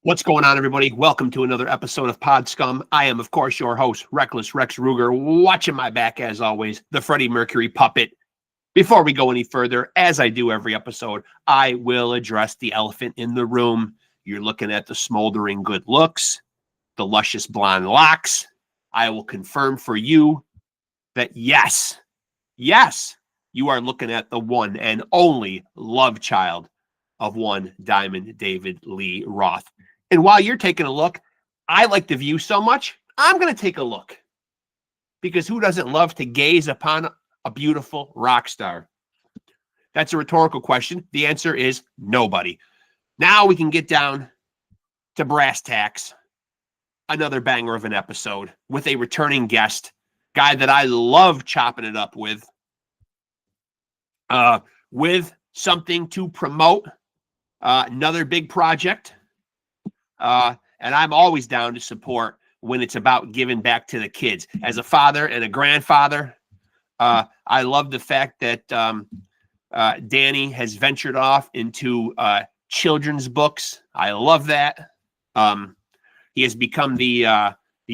What's going on, everybody? Welcome to another episode of Pod Scum. I am, of course, your host, Reckless Rexx Ruger, watching my back, as always, the Freddie Mercury puppet. Before we go any further, as I do every episode, I will address the elephant in the room. You're looking at the smoldering good looks, the luscious blonde locks. I will confirm for you that yes, you are looking at the one and only love child of one Diamond David Lee Roth. And while you're taking a look, I like the view so much, I'm going to take a look. Because who doesn't love to gaze upon a beautiful rock star? That's a rhetorical question. The answer is nobody. Now we can get down to brass tacks. Another banger of an episode with a returning guest, guy that I love chopping it up with something to promote, another big project. And I'm always down to support when it's about giving back to the kids. As a father and a grandfather, I love the fact that Danny has ventured off into children's books. I love that. He has become the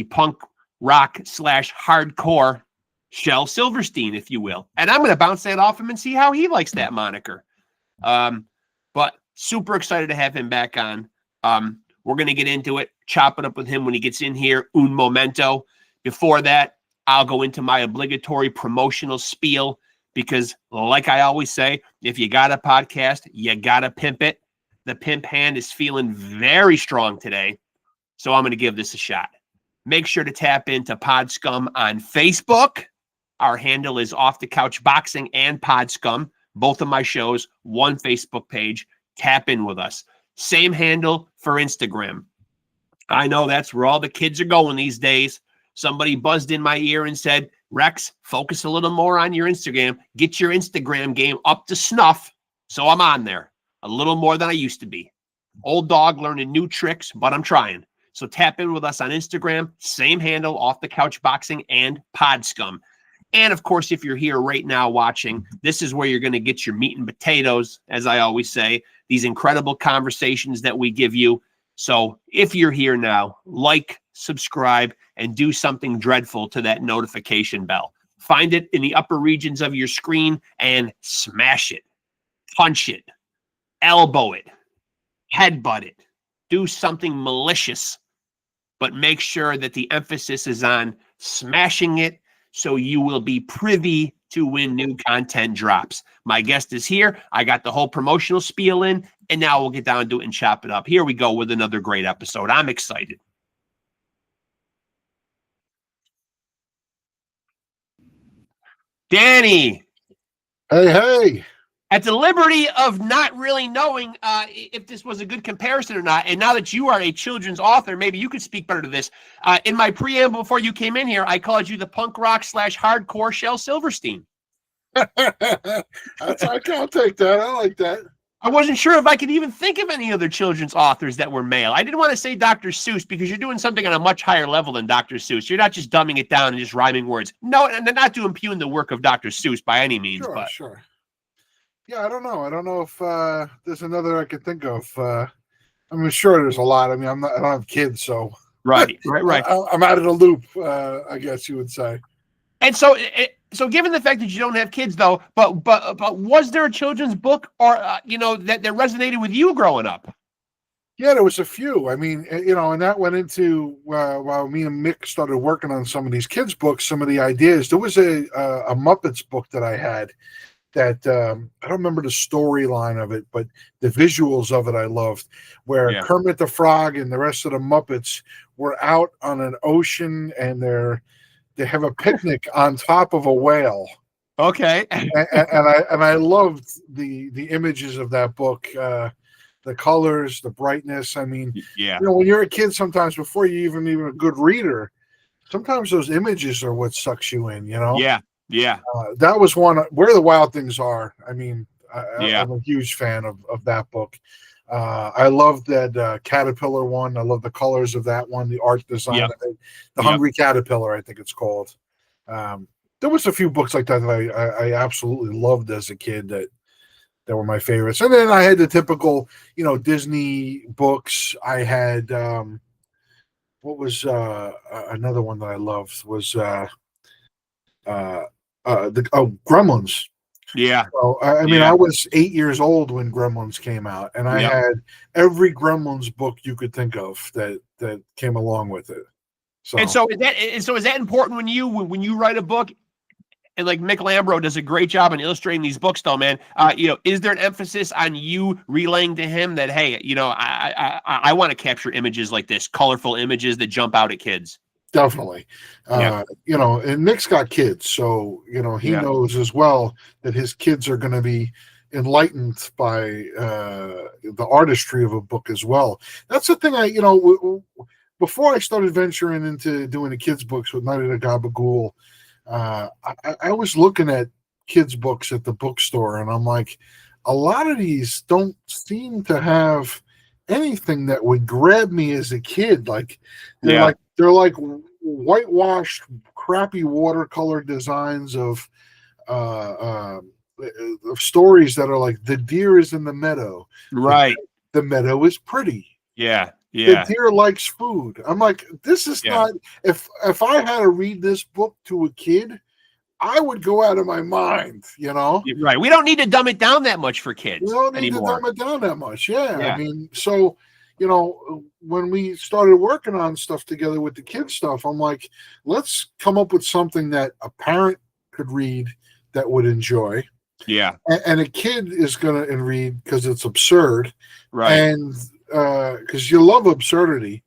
punk rock / hardcore Shel Silverstein, if you will. And I'm going to bounce that off him and see how he likes that moniker. But super excited to have him back on. We're going to get into it, chop it up with him when he gets in here, un momento. Before that, I'll go into my obligatory promotional spiel because, like I always say, if you got a podcast, you got to pimp it. The pimp hand is feeling very strong today, so I'm going to give this a shot. Make sure to tap into Pod Scum on Facebook. Our handle is Off the Couch Boxing and Pod Scum, both of my shows, one Facebook page. Tap in with us. Same handle for Instagram. I know that's where all the kids are going these days. Somebody buzzed in my ear and said, Rexx, focus a little more on your Instagram. Get your Instagram game up to snuff. So I'm on there a little more than I used to be. Old dog learning new tricks, but I'm trying. So tap in with us on Instagram. Same handle, Off the Couch Boxing and Pod Scum. And, of course, if you're here right now watching, this is where you're going to get your meat and potatoes, as I always say, these incredible conversations that we give you. So if you're here now, like, subscribe, and do something dreadful to that notification bell. Find it in the upper regions of your screen and smash it, punch it, elbow it, headbutt it. Do something malicious, but make sure that the emphasis is on smashing it, so you will be privy to when new content drops. My guest is here. I got the whole promotional spiel in, and now we'll get down to it and chop it up. Here we go with another great episode. I'm excited. Danny. Hey. At the liberty of not really knowing if this was a good comparison or not, and now that you are a children's author, maybe you could speak better to this. In my preamble before you came in here, I called you the punk rock / hardcore Shel Silverstein. I can't take that. I like that. I wasn't sure if I could even think of any other children's authors that were male. I didn't want to say Dr. Seuss because you're doing something on a much higher level than Dr. Seuss. You're not just dumbing it down and just rhyming words. No, and they're not to impugn the work of Dr. Seuss by any means. Sure. Yeah, I don't know. I don't know if there's another I could think of. I'm sure there's a lot. I mean, I don't have kids, so right. I'm out of the loop, I guess you would say. And so given the fact that you don't have kids, though, but was there a children's book or that resonated with you growing up? Yeah, there was a few. I mean, and that went into while me and Mick started working on some of these kids' books, some of the ideas. There was a Muppets book that I had. That I don't remember the storyline of it, but the visuals of it I loved, where Kermit the Frog and the rest of the Muppets were out on an ocean and they have a picnic on top of a whale. Okay, and I loved the images of that book, the colors, the brightness. I mean, when you're a kid, sometimes before you even a good reader, sometimes those images are what sucks you in. Yeah. That was one Where the Wild Things Are. I mean, I'm a huge fan of that book. I love that caterpillar one. I love the colors of that one, the art design, the Hungry Caterpillar, I think it's called. There was a few books like that I absolutely loved as a kid that that were my favorites. And then I had the typical, Disney books. I had what was another one that I loved was Gremlins. Yeah. So, I mean, I was 8 years old when Gremlins came out, and I had every Gremlins book you could think of that came along with it. So, is that important when you write a book? And like Mick Lambro does a great job in illustrating these books, though, man. Is there an emphasis on you relaying to him that, hey, I want to capture images like this, colorful images that jump out at kids? Definitely. And Mick's got kids, so, he knows as well that his kids are going to be enlightened by the artistry of a book as well. That's the thing before I started venturing into doing the kids' books with Night of the GabaGhoul, I was looking at kids' books at the bookstore, and I'm like, a lot of these don't seem to have anything that would grab me as a kid. Like they're like whitewashed, crappy watercolor designs of stories that are like the deer is in the meadow. Right. The meadow is pretty. Yeah. The deer likes food. I'm like, this is not. If I had to read this book to a kid, I would go out of my mind. Right. We don't need to dumb it down that much for kids. We don't need anymore. to dumb it down that much. Yeah. I mean, so when we started working on stuff together with the kids stuff, I'm like, let's come up with something that a parent could read that would enjoy. Yeah. And a kid is going to read because it's absurd. Right. And because you love absurdity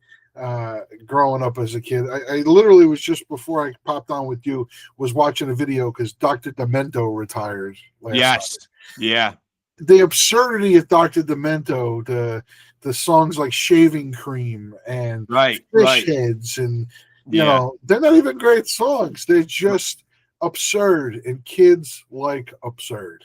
growing up as a kid. I literally was just before I popped on with you, was watching a video because Dr. Demento retired last night. Yeah. The absurdity of Dr. Demento, the songs like Shaving Cream and Fish Heads, and they're not even great songs. They're just absurd, and kids like absurd.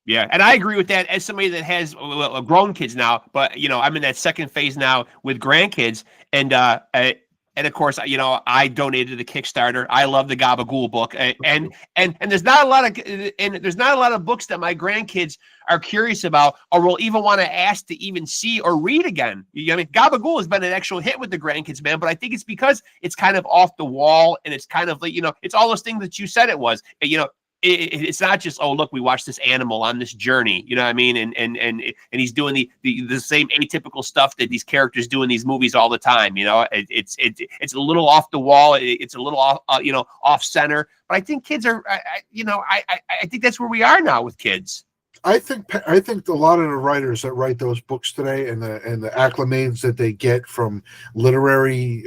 Yeah, and I agree with that as somebody that has grown kids now, but I'm in that second phase now with grandkids, and of course, I donated to the Kickstarter. I love the GabaGhoul book, and there's not a lot of books that my grandkids are curious about or will even want to ask to even see or read again. I mean, GabaGhoul has been an actual hit with the grandkids, man, but I think it's because it's kind of off the wall, and it's kind of like it's all those things that you said it was. It's not just, oh, look, we watched this animal on this journey, you know what I mean? And he's doing the same atypical stuff that these characters do in these movies all the time. It's a little off the wall. It's a little off, off center. But I think kids are, I think that's where we are now with kids. I think a lot of the writers that write those books today and the acclamations that they get from literary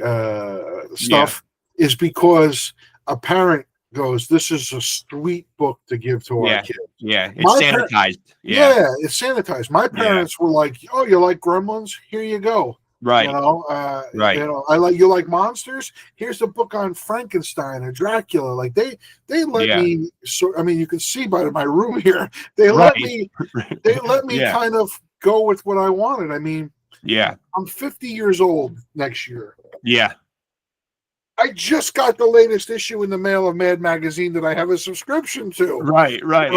stuff is because a parent goes, this is a sweet book to give to our kids. Yeah, it's sanitized. It's sanitized. My parents were like, oh, you like Gremlins? Here you go. Right. You like monsters? Here's a book on Frankenstein or Dracula. Like they let me. So I mean, you can see by my room here. They let me kind of go with what I wanted. I mean, I'm 50 years old next year. Yeah. I just got the latest issue in the mail of Mad Magazine that I have a subscription to. Right. My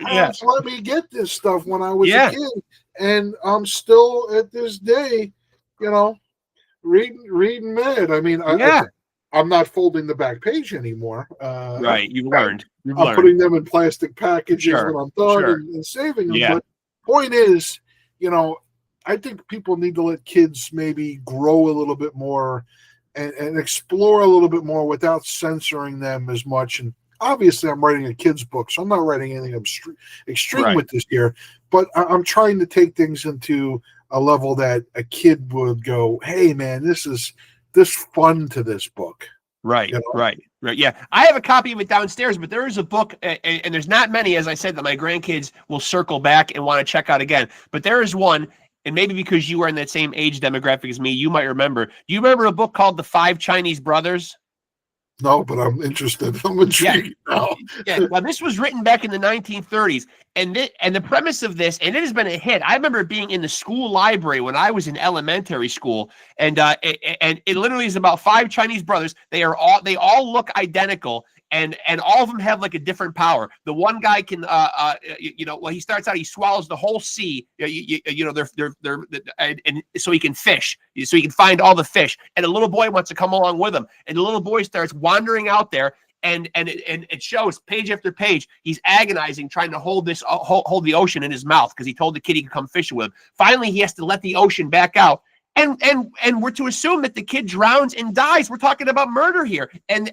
parents let me get this stuff when I was a kid, and I'm still at this day, reading Mad. I mean, I'm not folding the back page anymore. Right, you've learned. I'm putting them in plastic packages when I'm done and saving them. Yeah. But point is, I think people need to let kids maybe grow a little bit more. And explore a little bit more without censoring them as much. And obviously, I'm writing a kid's book, so I'm not writing anything extreme with this here. But I'm trying to take things into a level that a kid would go, "Hey, man, this fun to this book." Right. Yeah, I have a copy of it downstairs, but there is a book, and there's not many, as I said, that my grandkids will circle back and want to check out again. But there is one. And maybe because you are in that same age demographic as me, you might remember. Do you remember a book called The Five Chinese Brothers? No, but I'm interested. I'm intrigued now. Well, this was written back in the 1930s. And the premise of this, and it has been a hit. I remember being in the school library when I was in elementary school. And it literally is about five Chinese brothers. They all look identical. and all of them have like a different power. The one guy can, well, he starts out, he swallows the whole sea. And so he can fish, so he can find all the fish. And a little boy wants to come along with him, and the little boy starts wandering out there. And it shows page after page. He's agonizing, trying to hold the ocean in his mouth because he told the kid he could come fishing with him. Finally, he has to let the ocean back out. And we're to assume that the kid drowns and dies. We're talking about murder here. And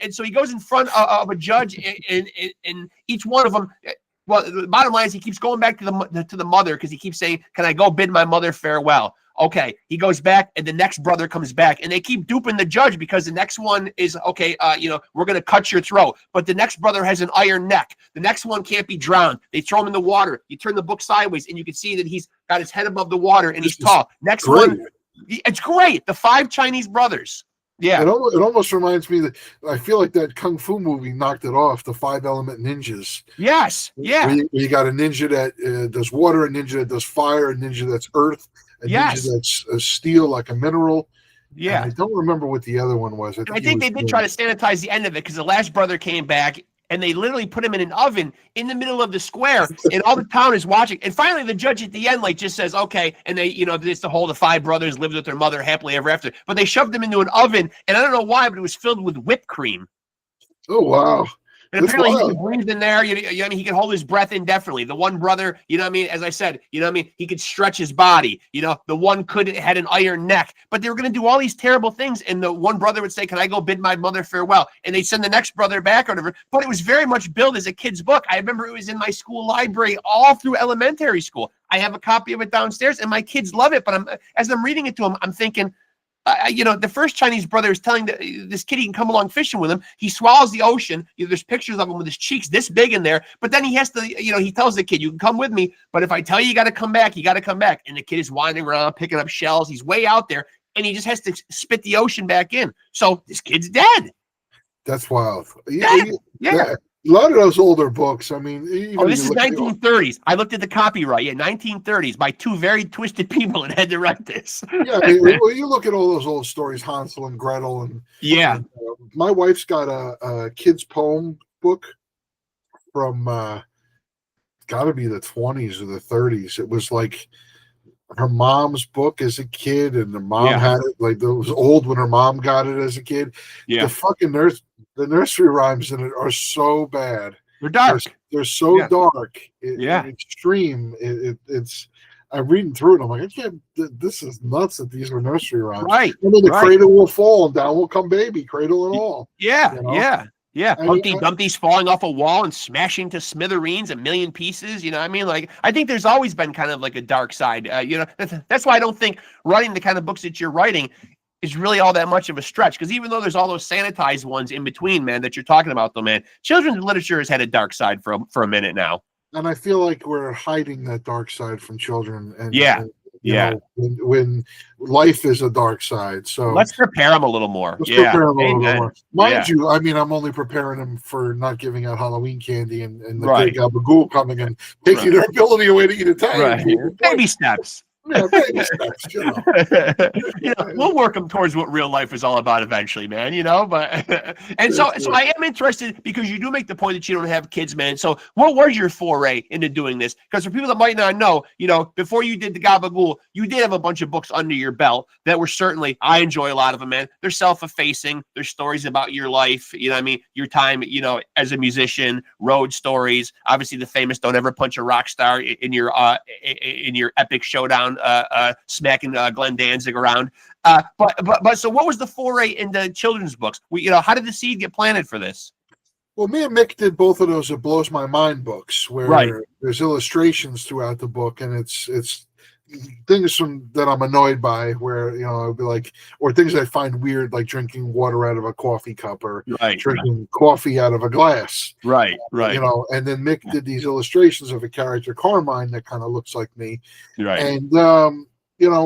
so he goes in front of a judge, and each one of them. Well, the bottom line is he keeps going back to the mother because he keeps saying, "Can I go bid my mother farewell?" Okay, he goes back, and the next brother comes back, and they keep duping the judge because the next one is, okay, we're going to cut your throat. But the next brother has an iron neck. The next one can't be drowned. They throw him in the water. You turn the book sideways, and you can see that he's got his head above the water, and he's tall. Next one, it's great. The 5 Chinese brothers. Yeah. It almost reminds me that I feel like that Kung Fu movie knocked it off, the 5 Element Ninjas. Yes. Yeah. Where you got a ninja that does water, a ninja that does fire, a ninja that's earth, a ninja that's steel, like a mineral. Yeah. And I don't remember what the other one was. I think they did try to sanitize the end of it because the last brother came back and they literally put him in an oven in the middle of the square, and all the town is watching. And finally, the judge at the end just says, okay, and they, it's the whole, the 5 brothers lived with their mother happily ever after. But they shoved him into an oven, and I don't know why, but it was filled with whipped cream. Oh, wow. And apparently he can breathe in there. He can hold his breath indefinitely. The one brother, as I said, he could stretch his body. The one had an iron neck. But they were going to do all these terrible things. And the one brother would say, "Can I go bid my mother farewell?" And they'd send the next brother back or whatever. But it was very much billed as a kid's book. I remember it was in my school library all through elementary school. I have a copy of it downstairs, and my kids love it. But as I'm reading it to them, I'm thinking, the first Chinese brother is telling this kid he can come along fishing with him. He swallows the ocean. There's pictures of him with his cheeks this big in there. But then he has to, he tells the kid, "You can come with me, but if I tell you got to come back, you got to come back." And the kid is wandering around, picking up shells. He's way out there, and he just has to spit the ocean back in. So this kid's dead. That's wild. Yeah. A lot of those older books, I mean... this is 1930s. I looked at the copyright. Yeah, 1930s by 2 very twisted people that had to write this. Yeah, well, you look at all those old stories, Hansel and Gretel. And my wife's got a kid's poem book from, got to be the 20s or the 30s. It was like her mom's book as a kid, and the mom had it. Like, it was old when her mom got it as a kid. Yeah. The fucking the nursery rhymes in it are so bad. They're dark. They're so dark. Extreme. It's. I'm reading through it. I'm like, I can't. This is nuts that these are nursery rhymes. Right. And then the cradle will fall, and down will come baby, cradle and all. Yeah. Humpty Dumpty's falling off a wall and smashing to smithereens, a million pieces. I think there's always been kind of like a dark side. That's why I don't think writing the kind of books that you're writing is really all that much of a stretch. Because even though there's all those sanitized ones in between, man, that you're talking about, though, man, children's literature has had a dark side for a minute now. And I feel like we're hiding that dark side from children. And when life is a dark side, so let's prepare them a little more. Prepare them a little more. Mind you, I mean, I'm only preparing them for not giving out Halloween candy and the big GabaGhoul coming and taking their ability away to eat Italian. Baby steps. Yeah, baby steps, we'll work them towards what real life is all about eventually, man. But so I am interested because you do make the point that you don't have kids, man. So what was your foray into doing this? Because for people that might not know, before you did the GabaGhoul, you did have a bunch of books under your belt that were certainly, I enjoy a lot of them, man. They're self-effacing. They're stories about your life. Your time, as a musician, road stories. Obviously, the famous "Don't Ever Punch a Rock Star" in your epic showdown. Smacking Glenn Danzig around, but so what was the foray into children's books? How did the seed get planted for this? Well, me and Mick did both of those "It Blows My Mind" books, where there's illustrations throughout the book, and it's things that I'm annoyed by, where I'll be like, or things I find weird, like drinking water out of a coffee cup or drinking coffee out of a glass. Right. And then Mick did these illustrations of a character, Carmine, that kind of looks like me. Right. And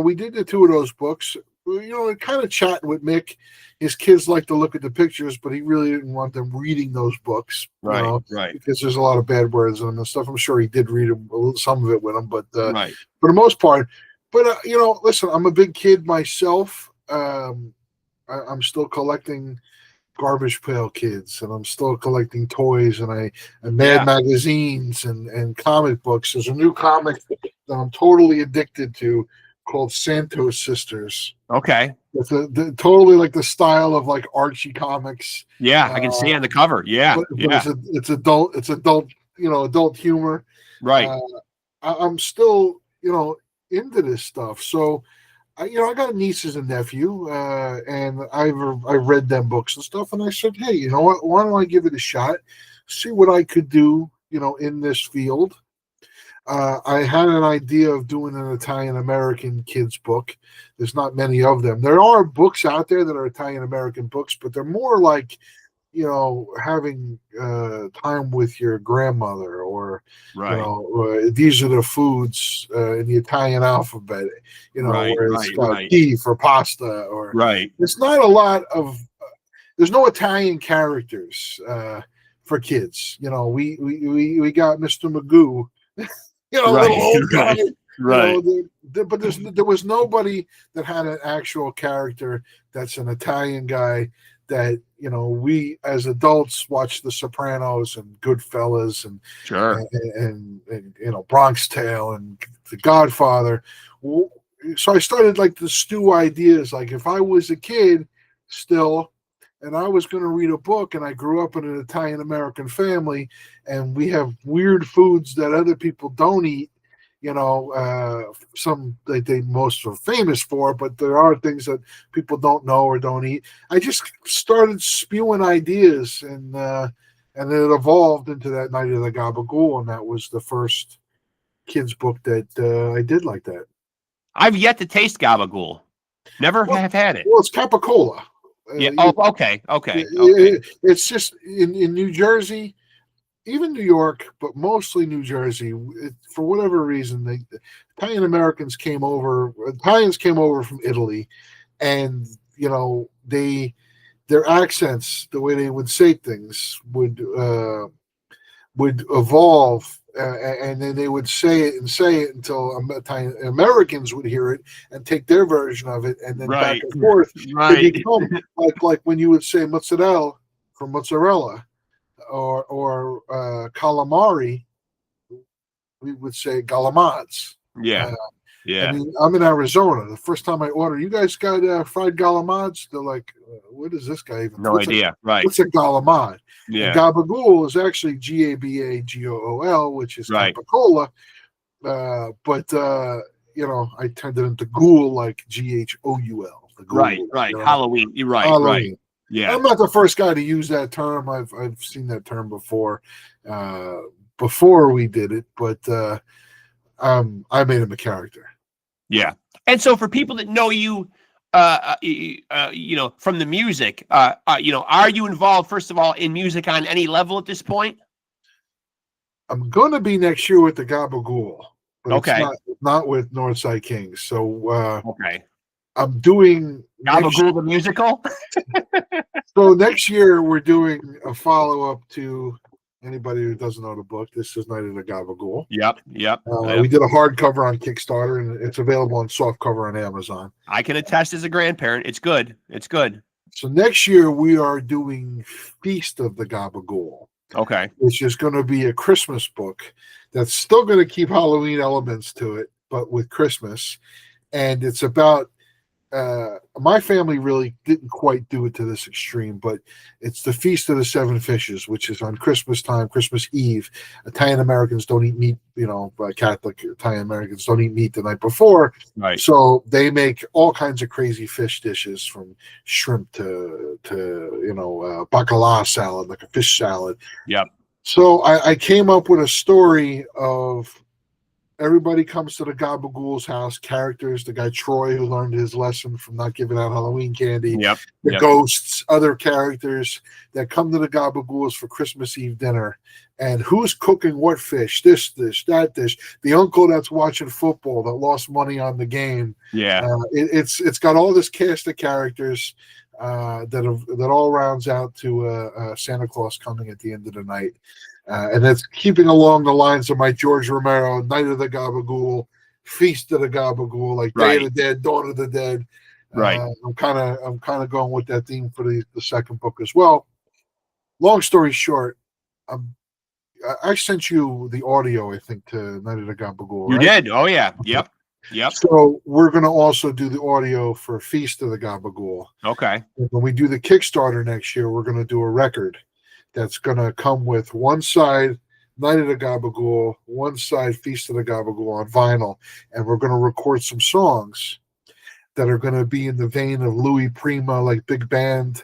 we did the 2 of those books. Kind of chatting with Mick. His kids like to look at the pictures, but he really didn't want them reading those books. Right. Because there's a lot of bad words in them and stuff. I'm sure he did read some of it with them, but for the most part. But listen, I'm a big kid myself. I'm still collecting Garbage Pail Kids, and I'm still collecting toys and Mad magazines and comic books. There's a new comic that I'm totally addicted to called Santos Sisters. Okay. It's totally like the style of like Archie comics. Yeah, I can see on the cover. Yeah, but it's adult. It's adult. Adult humor. Right. I'm still into this stuff. So I got nieces and nephew, and I've read them books and stuff, and I said, hey, you know what? Why don't I give it a shot? See what I could do, in this field. I had an idea of doing an Italian American kids book. There's not many of them. There are books out there that are Italian American books, but they're more like, having time with your grandmother, or these are the foods in the Italian alphabet, where it's got P for pasta, or it's not a lot of. There's no Italian characters for kids. We got Mr. Magoo. Little old guy. But there was nobody that had an actual character that's an Italian guy that we as adults watch The Sopranos and Goodfellas and Bronx Tale and The Godfather. So I started like to stew ideas. Like if I was a kid still, and I was going to read a book, and I grew up in an Italian American family, and we have weird foods that other people don't eat. Some they most are famous for, but there are things that people don't know or don't eat. I just started spewing ideas, and it evolved into that Night of the GabaGhoul, and that was the first kids book that I did like that. I've yet to taste GabaGhoul. Never have had it. Well, it's Capicola. Yeah. Okay. It's just in New Jersey, even New York, but mostly New Jersey. For whatever reason, Italians came over from Italy, and their accents, the way they would say things, would evolve. And then they would say it until Italian Americans would hear it and take their version of it, and then back and forth. It become like when you would say mozzarella for mozzarella, or calamari, we would say galamads. Yeah. I mean, I'm in Arizona. The first time I order, you guys got fried galamads? They're like, what is this guy even? No idea. What's a galamad? Yeah. GabaGhoul is actually GABAGOOL, which is Capicola. But I turned it into ghoul, like GHOUL. Right. Halloween. You're right. Halloween. Right. Yeah. I'm not the first guy to use that term. I've seen that term before we did it, but I made him a character. Yeah. And so for people that know you, from the music, are you involved, first of all, in music on any level at this point? I'm going to be next year with the GabaGhoul. Okay. It's not with Northside Kings. So, okay. I'm doing GabaGhoul the musical. So next year we're doing a follow-up to anybody who doesn't know the book. This is Night of the GabaGhoul. Yep. We did a hardcover on Kickstarter, and it's available on softcover on Amazon. I can attest as a grandparent. It's good. So next year we are doing Feast of the GabaGhoul. Okay. Which is going to be a Christmas book that's still going to keep Halloween elements to it, but with Christmas. And it's about my family really didn't quite do it to this extreme, but it's the Feast of the Seven Fishes, which is on Christmas time, Christmas Eve. Italian Americans don't eat meat, Catholic Italian Americans don't eat meat the night before. Right. So they make all kinds of crazy fish dishes, from shrimp to bacala salad, like a fish salad. Yep. So I came up with a story of everybody comes to the GabaGhoul's house, characters, the guy Troy who learned his lesson from not giving out Halloween candy, the ghosts, other characters that come to the GabaGhoul's for Christmas Eve dinner, and who's cooking what fish, this dish, that dish, the uncle that's watching football that lost money on the game. Yeah. It's got all this cast of characters that all rounds out to Santa Claus coming at the end of the night. And that's keeping along the lines of my George Romero, Night of the GabaGhoul, Feast of the GabaGhoul, like Day of the Dead, Dawn of the Dead. Right. I'm kind of going with that theme for the second book as well. Long story short, I sent you the audio, I think, to Night of the GabaGhoul, You right? did. Oh yeah. Yep. Yep. So we're going to also do the audio for Feast of the GabaGhoul. Okay. When we do the Kickstarter next year, we're going to do a record that's going to come with one side Night of the GabaGhoul, one side Feast of the GabaGhoul on vinyl, and we're going to record some songs that are going to be in the vein of Louis Prima, like big band.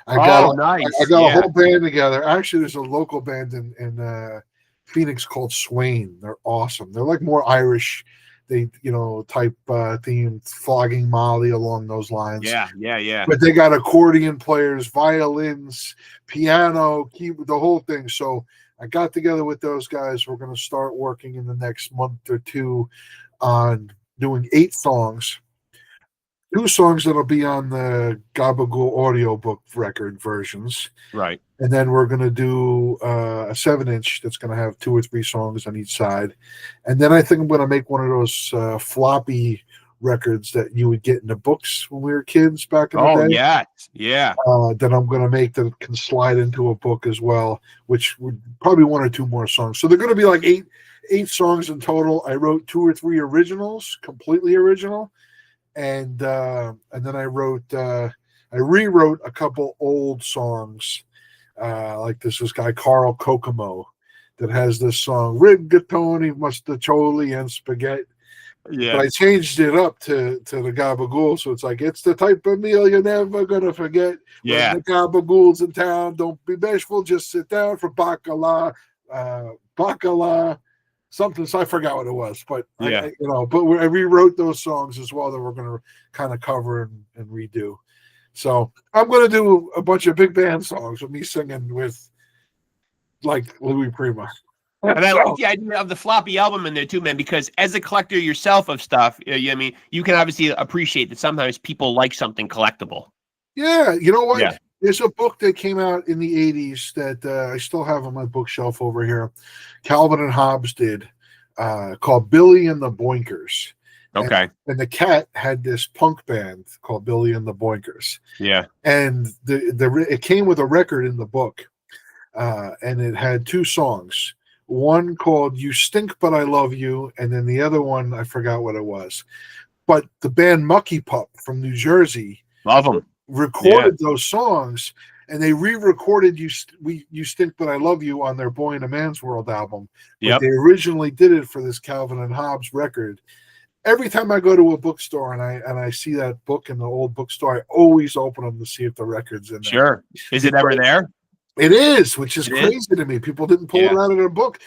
Nice. I got a whole band together. Actually, there's a local band in Phoenix called Swain. They're awesome. They're like more Irish, type theme, Flogging Molly along those lines. Yeah. But they got accordion players, violins, piano, keyboard, the whole thing. So I got together with those guys. We're going to start working in the next month or two on doing 8 songs. 2 songs that'll be on the GabaGhoul audiobook record versions. Right. And then we're going to do a 7-inch that's going to have 2 or 3 songs on each side. And then I think I'm going to make one of those floppy records that you would get in the books when we were kids back in the day. Oh, yeah. That I'm going to make that can slide into a book as well, which would probably 1 or 2 more songs. So they're going to be like 8 songs in total. I wrote 2 or 3 originals, completely original. And then I rewrote a couple old songs, like this guy Carl Kokomo that has this song Rigatoni, Mustacholi, and Spaghetti. Yeah. But I changed it up to the GabaGhoul, so it's like it's the type of meal you're never gonna forget. Yeah. When the GabaGhoul's in town, don't be bashful, just sit down for bacala. Something, so I forgot what it was, but yeah, I rewrote those songs as well that we're going to kind of cover and redo. So I'm going to do a bunch of big band songs with me singing with like Louis Prima. And I like the idea of the floppy album in there too, man, because as a collector yourself of stuff, I mean, you can obviously appreciate that sometimes people like something collectible. Yeah, you know what? Yeah. There's a book that came out in the 80s that I still have on my bookshelf over here. Calvin and Hobbes did, called Billy and the Boinkers. Okay. And the cat had this punk band called Billy and the Boinkers. Yeah. And it came with a record in the book, and it had 2 songs. One called You Stink But I Love You, and then the other one, I forgot what it was. But the band Mucky Pup from New Jersey love them. Recorded those songs, and they re-recorded You Stink But I Love You on their Boy in a Man's World album. But they originally did it for this Calvin and Hobbes record. Every time I go to a bookstore and I see that book in the old bookstore, I always open them to see if the record's in there. Sure. Is it ever there? It is, which is crazy to me. People didn't pull it out of their book.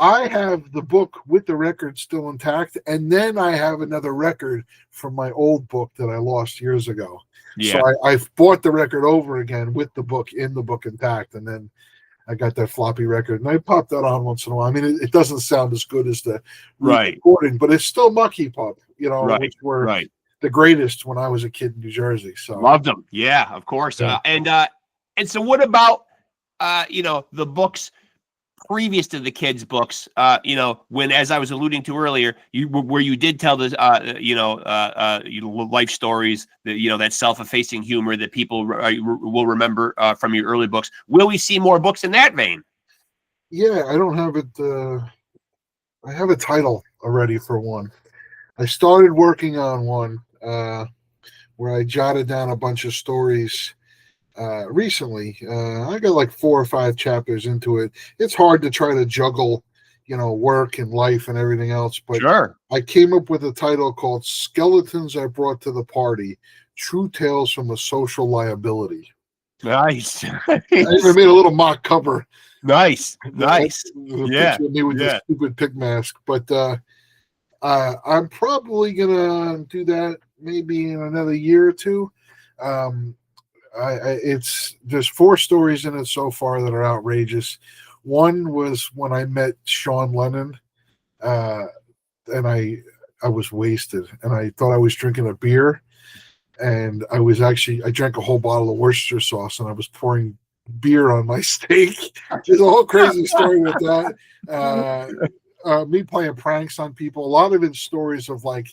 I have the book with the record still intact, and then I have another record from my old book that I lost years ago. Yeah. So I've bought the record over again with the book intact, and then I got that floppy record, and I pop that on once in a while. I mean, it doesn't sound as good as the recording, but it's still Mucky Pup, which were the greatest when I was a kid in New Jersey. So loved them. Yeah, of course. Yeah. And so what about the books previous to the kids' books, when, as I was alluding to earlier, where you did tell the, life stories, that self-effacing humor that people will remember from your early books. Will we see more books in that vein? Yeah, I don't have it. I have a title already for one. I started working on one where I jotted down a bunch of stories recently. I got like 4 or 5 chapters into it. It's hard to try to juggle, work and life and everything else. But I came up with a title called Skeletons I Brought to the Party, True Tales from a Social Liability. Nice. I even made a little mock cover. Nice. Yeah. Me with this stupid pig mask. But I'm probably going to do that maybe in another year or two. There's 4 stories in it so far that are outrageous. One was when I met Sean Lennon, and I was wasted, and I thought I was drinking a beer, and I drank a whole bottle of Worcestershire sauce, and I was pouring beer on my steak. There's a whole crazy story with that. Me playing pranks on people. A lot of it's stories of like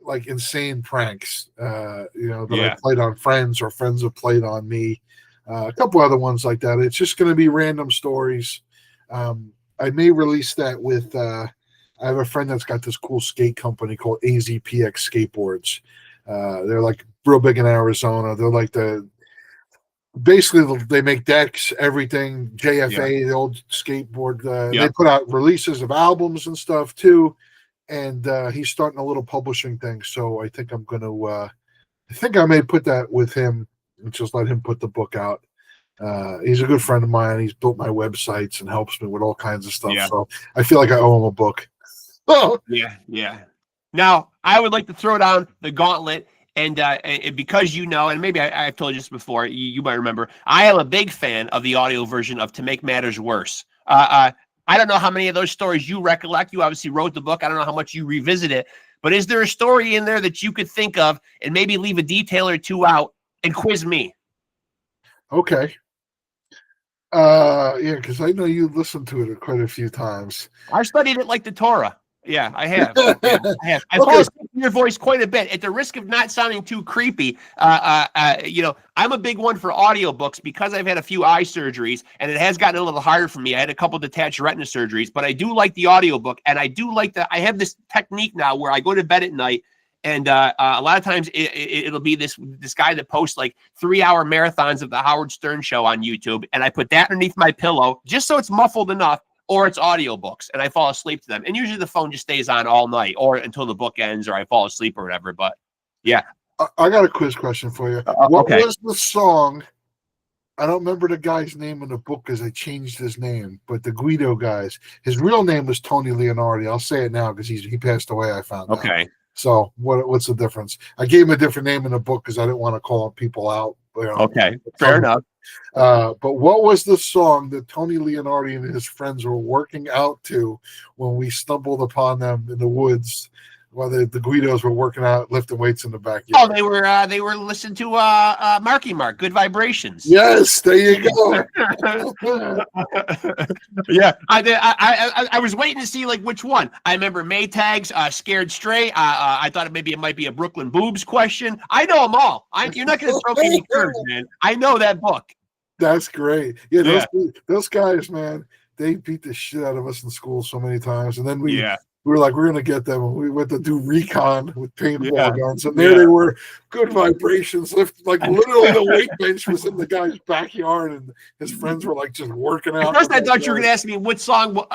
like insane pranks, that I Yeah. played on friends or friends have played on me. A couple other ones like that. It's just going to be random stories. I may release that with. I have a friend that's got this cool skate company called AZPX Skateboards. They're like real big in Arizona. They're like basically they make decks, everything. JFA, the old skateboard. They put out releases of albums and stuff too. And he's starting a little publishing thing. So I think I'm going to. I think I may put that with him and just let him put the book out. He's a good friend of mine. He's built my websites and helps me with all kinds of stuff. Yeah. So I feel like I owe him a book. Oh. Yeah. Now, I would like to throw down the gauntlet, and because and maybe I've told you this before, you might remember, I am a big fan of the audio version of To Make Matters Worse. I don't know how many of those stories you recollect. You obviously wrote the book. I don't know how much you revisit it, but is there a story in there that you could think of and maybe leave a detail or two out and quiz me? Okay. Because I know you listened to it quite a few times. I studied it like the Torah. Yeah, I have. I have. I fall asleep in your voice quite a bit. At the risk of not sounding too creepy, I'm a big one for audiobooks because I've had a few eye surgeries, and it has gotten a little harder for me. I had a couple detached retina surgeries, but I do like the audiobook, and I do like I have this technique now where I go to bed at night, and a lot of times it'll be this guy that posts like 3-hour marathons of the Howard Stern Show on YouTube, and I put that underneath my pillow just so it's muffled enough. Or it's audiobooks, and I fall asleep to them. And usually the phone just stays on all night or until the book ends or I fall asleep or whatever. But, yeah. I got a quiz question for you. What was the song? I don't remember the guy's name in the book because they changed his name, but the Guido guys, his real name was Tony Leonardi. I'll say it now because he passed away, I found out. Okay. So what's the difference? I gave him a different name in the book because I didn't want to call people out. Okay, fair enough. But what was the song that Tony Leonardi and his friends were working out to when we stumbled upon them in the woods while the Guidos were working out, lifting weights in the backyard? Oh, they were listening to Marky Mark, Good Vibrations. Yes, there you go. Yeah, I was waiting to see like which one. I remember Maytag's Scared Straight. I thought it might be a Brooklyn Boobs question. I know them all. You're not going to throw me any curves, man. I know that book. That's great. Yeah, those guys, man, they beat the shit out of us in school so many times, and then we were like, we're going to get them. And we went to do recon with paintball guns. And there they were, Good Vibrations. Like literally the weight bench was in the guy's backyard and his friends were like just working out. At first I thought you were going to ask me what song was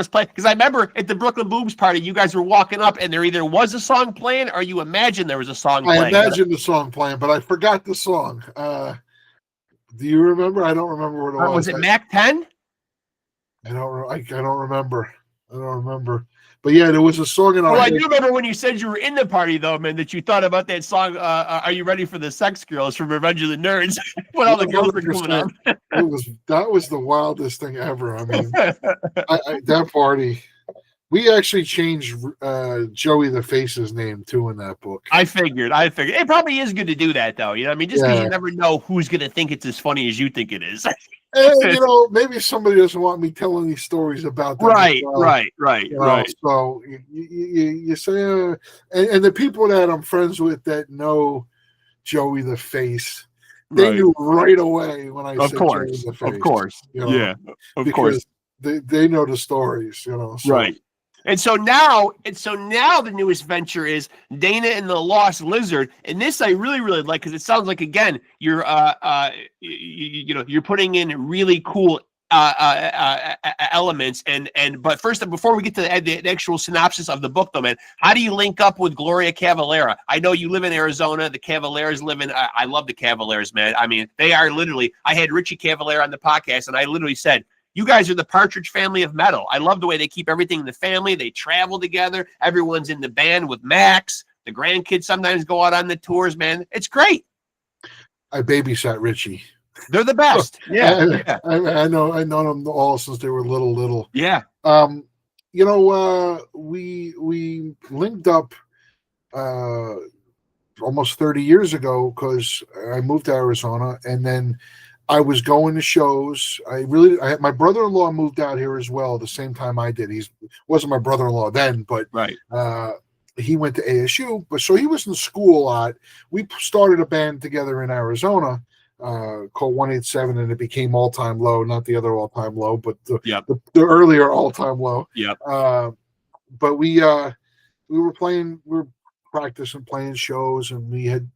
playing. Because I remember at the Brooklyn Boobs party, you guys were walking up and there either was a song playing or you imagined there was a song playing. I imagined the song playing, but I forgot the song. Do you remember? I don't remember what it was. Was it Mac 10? I don't remember. But yeah, there was a song in our I do remember when you said you were in the party, though, man, that you thought about that song, Are You Ready for the Sex Girls from Revenge of the Nerds? When all the girls were coming on. That was the wildest thing ever. I mean, that party. We actually changed Joey the Face's name, too, in that book. I figured. It probably is good to do that, though. You know what I mean? Just because you never know who's going to think it's as funny as you think it is. And, maybe somebody doesn't want me telling these stories about them. Right. So you say, and the people that I'm friends with that know Joey the Face, they knew right away when I said Joey the Face. Of course. Of course. They know the stories, So. Right. And so now the newest venture is Dana and the Lost Lizard, and this I really like because it sounds like again you're you're putting in really cool elements but first before we get to the actual synopsis of the book though, man, how do you link up with Gloria Cavalera? I know you live in Arizona. The Cavaleras live in. I love the Cavaleras, man. I mean, they are literally. I had Richie Cavalera on the podcast, and I literally said, you guys are the Partridge Family of metal. I love the way they keep everything in the family. They travel together. Everyone's in the band with Max. The grandkids sometimes go out on the tours, man. It's great. I babysat Richie. They're the best. Yeah. I know them all since they were little. Yeah. We linked up almost 30 years ago because I moved to Arizona, and then I was going to shows. My brother-in-law moved out here as well the same time I did. He wasn't my brother-in-law then, but he went to ASU, but so he was in school a lot. We started a band together in Arizona called 187, and it became All Time Low, not the other All Time Low, but the earlier All Time Low. Yep. But we were practicing, playing shows, and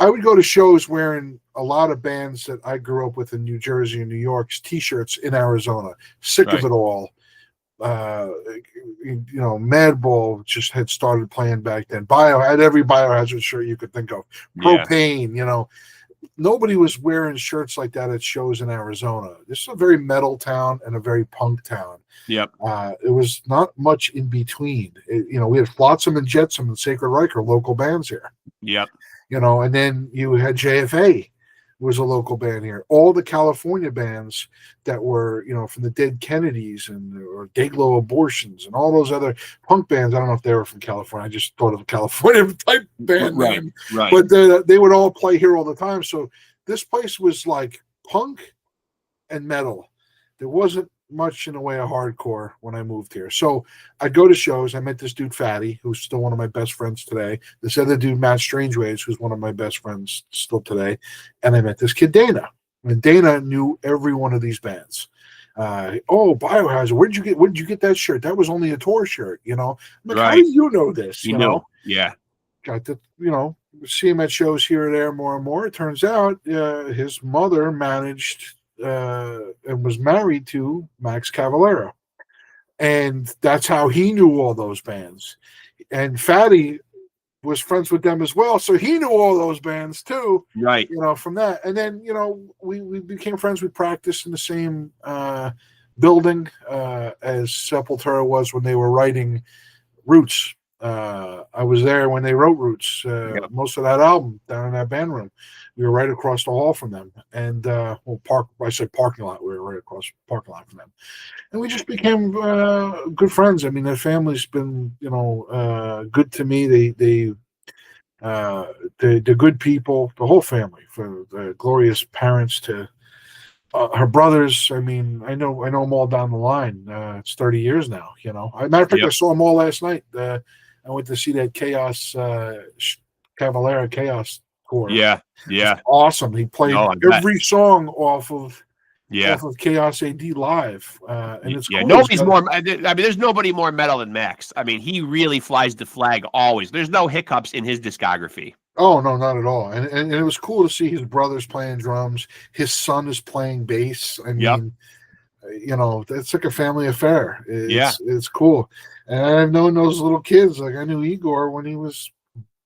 I would go to shows wearing a lot of bands that I grew up with in New Jersey and New York's T-shirts in Arizona. Sick of it all. Madball just had started playing back then. Had every Biohazard shirt you could think of. Propane, nobody was wearing shirts like that at shows in Arizona. This is a very metal town and a very punk town. Yep. It was not much in between. We had Flotsam and Jetsam and Sacred Reich are local bands here. Yep. And then you had JFA was a local band here. All the California bands that were, from the Dead Kennedys or Dayglow Abortions and all those other punk bands. I don't know if they were from California. I just thought of a California type band name. Right. But they would all play here all the time. So this place was like punk and metal. There wasn't much in the way of hardcore when I moved here. So I'd go to shows. I met this dude, Fatty, who's still one of my best friends today. This other dude, Matt Strangeways, who's one of my best friends still today. And I met this kid, Dana. And Dana knew every one of these bands. Biohazard, where did you get that shirt? That was only a tour shirt, I'm like, how do you know this? You know? Yeah. Got to, see him at shows here or there more and more. It turns out his mother managed and was married to Max Cavalera. And that's how he knew all those bands. And Fatty was friends with them as well. So he knew all those bands too. Right. From that. And then, we became friends. We practiced in the same building as Sepultura was when they were writing Roots. I was there when they wrote Roots, most of that album down in that band room. We were right across the hall from them. And I said parking lot. We were right across the parking lot from them. And we just became good friends. I mean, their family's been, good to me. They're good people, the whole family, from the Gloria's parents to her brothers. I mean, I know them all down the line. It's 30 years now, Matter of fact, I saw them all last night. I went to see that Chaos Cavalera Chaos tour. Yeah. Awesome. He played every song off of Chaos AD live. And it's cool. Nobody's more. I mean, there's nobody more metal than Max. I mean, he really flies the flag always. There's no hiccups in his discography. Oh no, not at all. And it was cool to see his brothers playing drums. His son is playing bass. I mean, it's like a family affair. It's cool. And I've known those little kids. Like I knew Igor when he was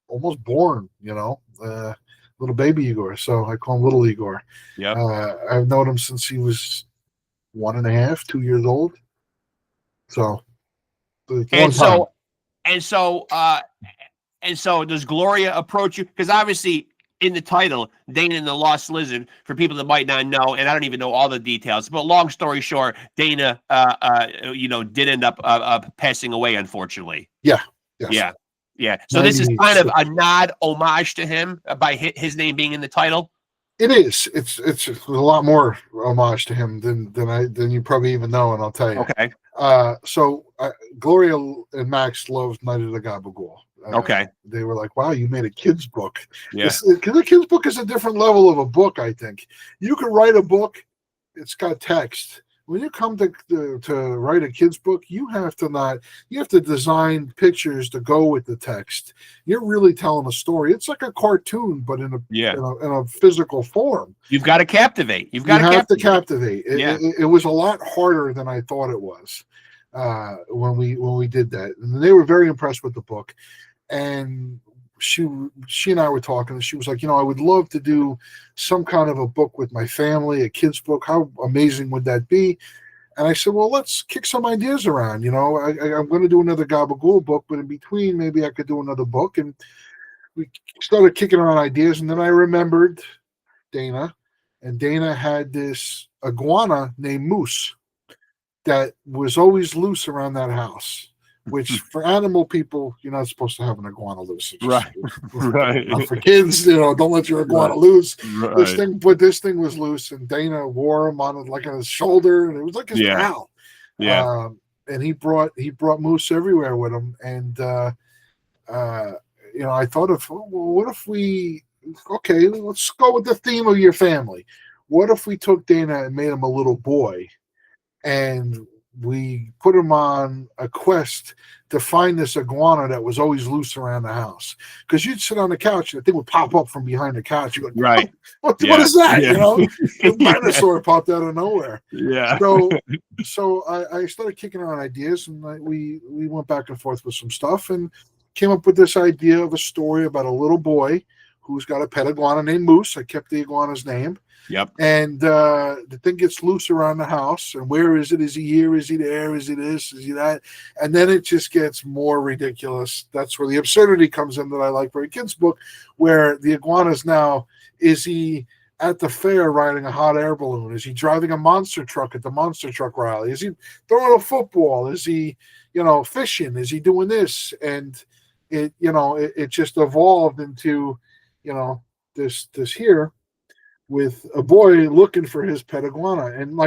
almost born. Little baby Igor. So I call him Little Igor. Yeah. I've known him since he was 1.5, 2 years old. So. And so does Gloria approach you? Because obviously in the title, Dana and the Lost Lizard, for people that might not know, and I don't even know all the details, but long story short, Dana, did end up passing away, unfortunately. Yeah. Yes. Yeah. So this is kind of a nod, homage to him by his name being in the title. It is. It's a lot more homage to him than you probably even know, and I'll tell you. Okay. So Gloria and Max loved Night of the GabaGhoul. Okay. They were like, wow, you made a kid's book. Yeah. Because a kid's book is a different level of a book, I think. You can write a book, it's got text. When you come to write a kid's book, you have to design pictures to go with the text. You're really telling a story. It's like a cartoon, but in a physical form. You've got to captivate. You have to captivate. It was a lot harder than I thought it was when we did that. And they were very impressed with the book. And she and I were talking, and she was like, I would love to do some kind of a book with my family, a kid's book. How amazing would that be? And I said, well, let's kick some ideas around. I'm going to do another GabaGhoul book, but in between, maybe I could do another book. And we started kicking around ideas. And then I remembered Dana, and Dana had this iguana named Moose that was always loose around that house. Which for animal people, you're not supposed to have an iguana loose. Right. For kids, don't let your iguana loose. Right. This thing was loose, and Dana wore him on his shoulder, and it was like his pal. Yeah. And he brought Moose everywhere with him, and I thought of, well, what if let's go with the theme of your family. What if we took Dana and made him a little boy, and we put him on a quest to find this iguana that was always loose around the house? Because you'd sit on the couch and the thing would pop up from behind the couch. You go, right? What is that? Yeah. The dinosaur popped out of nowhere. Yeah. So I started kicking around ideas, and we went back and forth with some stuff, and came up with this idea of a story about a little boy who's got a pet iguana named Moose. I kept the iguana's name. Yep. And the thing gets loose around the house. And where is it? Is he here? Is he there? Is he this? Is he that? And then it just gets more ridiculous. That's where the absurdity comes in that I like for a kid's book, where the iguana's now, is he at the fair riding a hot air balloon? Is he driving a monster truck at the monster truck rally? Is he throwing a football? Is he, fishing? Is he doing this? And it just evolved into, this here, with a boy looking for his pet iguana. And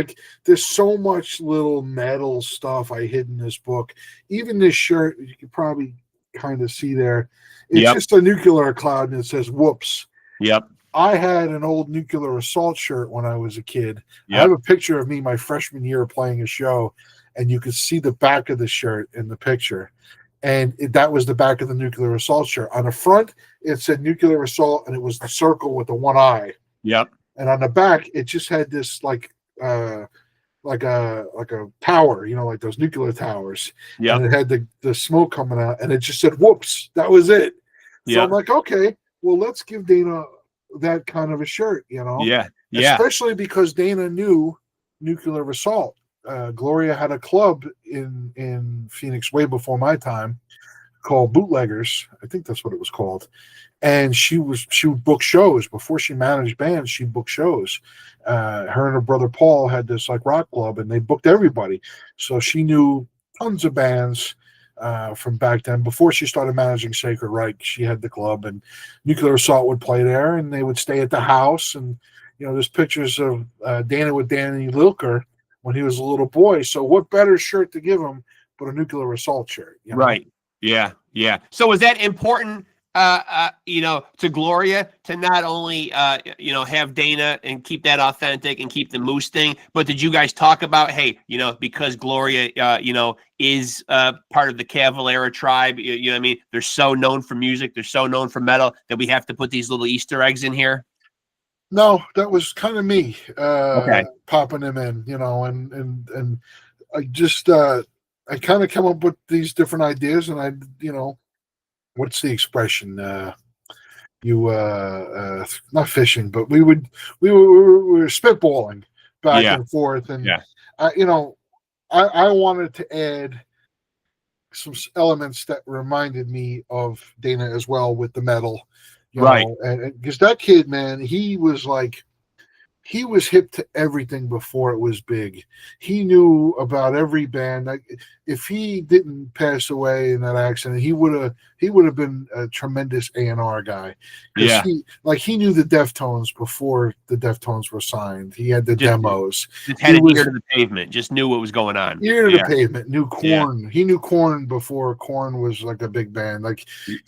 there's so much little metal stuff I hid in this book. Even this shirt, you can probably kind of see there, it's just a nuclear cloud, and it says whoops. Yep. I had an old Nuclear Assault shirt when I was a kid. I have a picture of me my freshman year playing a show, and you could see the back of the shirt in the picture. And that was the back of the Nuclear Assault shirt. On the front, it said Nuclear Assault, and it was the circle with the one eye. Yep. And on the back, it just had this like a tower, like those nuclear towers. Yeah. And it had the smoke coming out, and it just said whoops. That was it. So I'm like, okay, well, let's give Dana that kind of a shirt, Yeah. Especially because Dana knew Nuclear Assault. Gloria had a club in Phoenix way before my time called Bootleggers. I think that's what it was called. And she would book shows before she managed bands. She booked shows. Her and her brother Paul had this rock club, and they booked everybody. So she knew tons of bands from back then. Before she started managing Sacred Reich, she had the club, and Nuclear Assault would play there, and they would stay at the house. And there's pictures of Dana with Danny Lilker when he was a little boy. So what better shirt to give him but a Nuclear Assault shirt? Right. Yeah. Yeah. So was that important, to Gloria to not only, have Dana and keep that authentic and keep the Moose thing, but did you guys talk about, hey, because Gloria, is part of the Cavalera tribe, what I mean? They're so known for music. They're so known for metal that we have to put these little Easter eggs in here. No, that was kind of me popping them in, and I just I kind of come up with these different ideas, and I, what's the expression? Not fishing, but we were spitballing back and forth, and I wanted to add some elements that reminded me of Dana as well with the metal. Right. And because that kid, man, he was hip to everything before it was big. He knew about every band. If he didn't pass away in that accident, he would have been a tremendous A&R guy. Yeah. He knew the Deftones before the Deftones were signed. He had the demos. Just had an ear to the pavement. Just knew what was going on. Ear to the pavement. Knew Korn. Yeah. He knew Korn before Korn was a big band.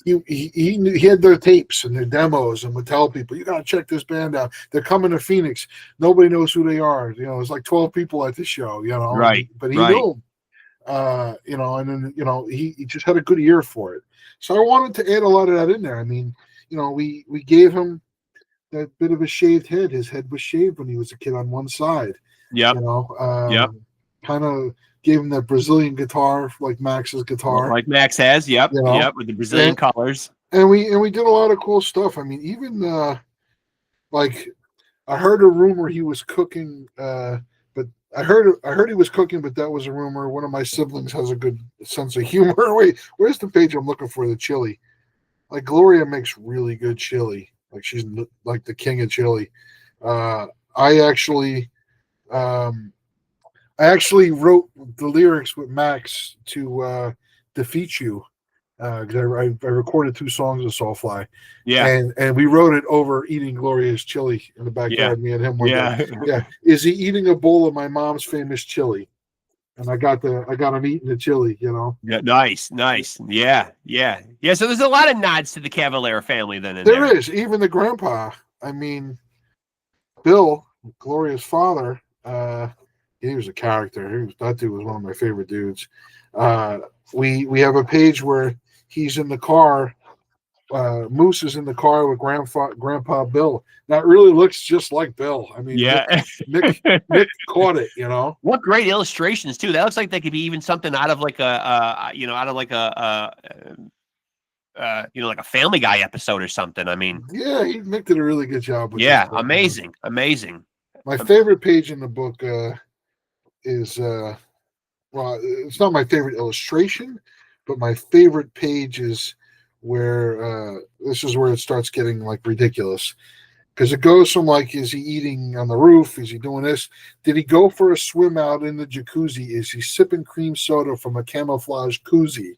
He had their tapes and their demos, and would tell people, you got to check this band out. They're coming to Phoenix. Nobody knows who they are. It's 12 people at the show, Right. But he knew them. And then, he just had a good ear for it. So I wanted to add a lot of that in there. I mean, we gave him that bit of a shaved head. His head was shaved when he was a kid on one side. Yeah. Kind of gave him that Brazilian guitar, like Max's guitar. Like Max has, yep, with the Brazilian colors. And we did a lot of cool stuff. I mean, even I heard a rumor he was cooking, but I heard he was cooking, but that was a rumor. One of my siblings has a good sense of humor. Wait, where's the page I'm looking for? The chili. Gloria makes really good chili. She's like the king of chili. I actually wrote the lyrics with Max to Defeat You. Because I recorded 2 songs of Soulfly, and we wrote it over eating Gloria's chili in the backyard. Me and him were Is he eating a bowl of my mom's famous chili? and I got them eating the chili, you know. Yeah, nice. Yeah. So there's a lot of nods to the Cavalera family then in There there. is, even the grandpa. I mean, Bill, Gloria's father, he was a character. That dude was one of my favorite dudes. We have a page where he's in the car. Moose is in the car with Grandpa Bill. That really looks just like Bill. I mean, Yeah. Nick caught it, you know. What great illustrations too. That looks like they could be even something out of like a like a Family Guy episode or something. I mean, Yeah, Nick did a really good job with yeah, this book. amazing. My favorite page in the book is well, it's not my favorite illustration, but my favorite page is where this is where it starts getting like ridiculous, because it goes from like, is he eating on the roof? Is he doing this? Did he go for a swim out in the jacuzzi? Is he sipping cream soda from a camouflage koozie?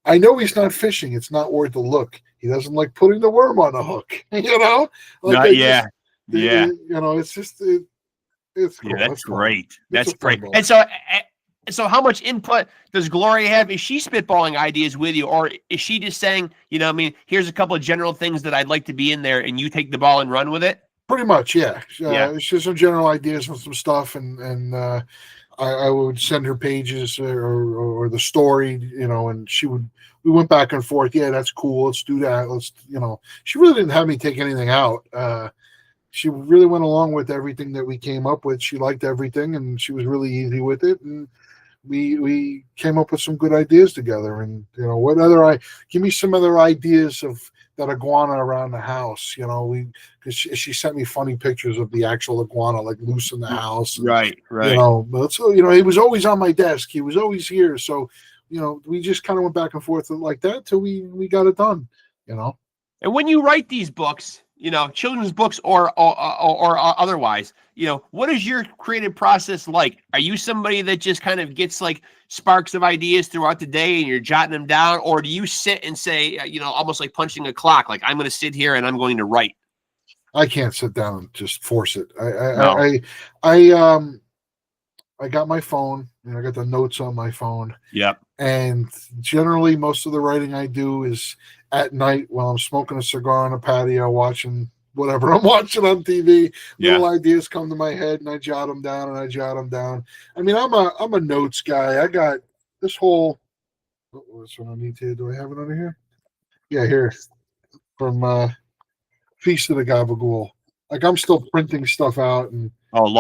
I know he's not fishing. It's not worth a look. He doesn't like putting the worm on a hook. You know, like Yeah. you know, it's just it's cool. Yeah, that's fun. great. That's great. book. And so how much input does Gloria have? Is she spitballing ideas with you, or is she just saying, you know, I mean, here's a couple of general things that I'd like to be in there, and you take the ball and run with it? Pretty much, yeah. Yeah. She has some general ideas and some stuff, and I would send her pages or the story, you know, and we went back and forth. Yeah, that's cool. Let's do that. Let's, you know, she really didn't have me take anything out. She really went along with everything that we came up with. She liked everything, and she was really easy with it. And we came up with some good ideas together. And, you know, give me some other ideas of that iguana around the house, you know, because she sent me funny pictures of the actual iguana like loose in the house. And, Right. You know, but so, you know, he was always on my desk. He was always here. So, you know, we just kind of went back and forth like that till we got it done, you know. And when you write these books, you know, children's books or otherwise, you know, what is your creative process like? Are you somebody that just kind of gets like sparks of ideas throughout the day and you're jotting them down? Or do you sit and say, you know, almost like punching a clock, like I'm going to sit here and I'm going to write? I can't sit down and just force it. I got my phone, and I got the notes on my phone. Yep. And generally, most of the writing I do is at night while I'm smoking a cigar on a patio, watching whatever I'm watching on TV. Yeah. Little ideas come to my head, and I jot them down. I mean, I'm a notes guy. I got this whole. What's underneath here? Do I have it under here? Yeah, here from Feast of the GabaGhoul. Like, I'm still printing stuff out and. Old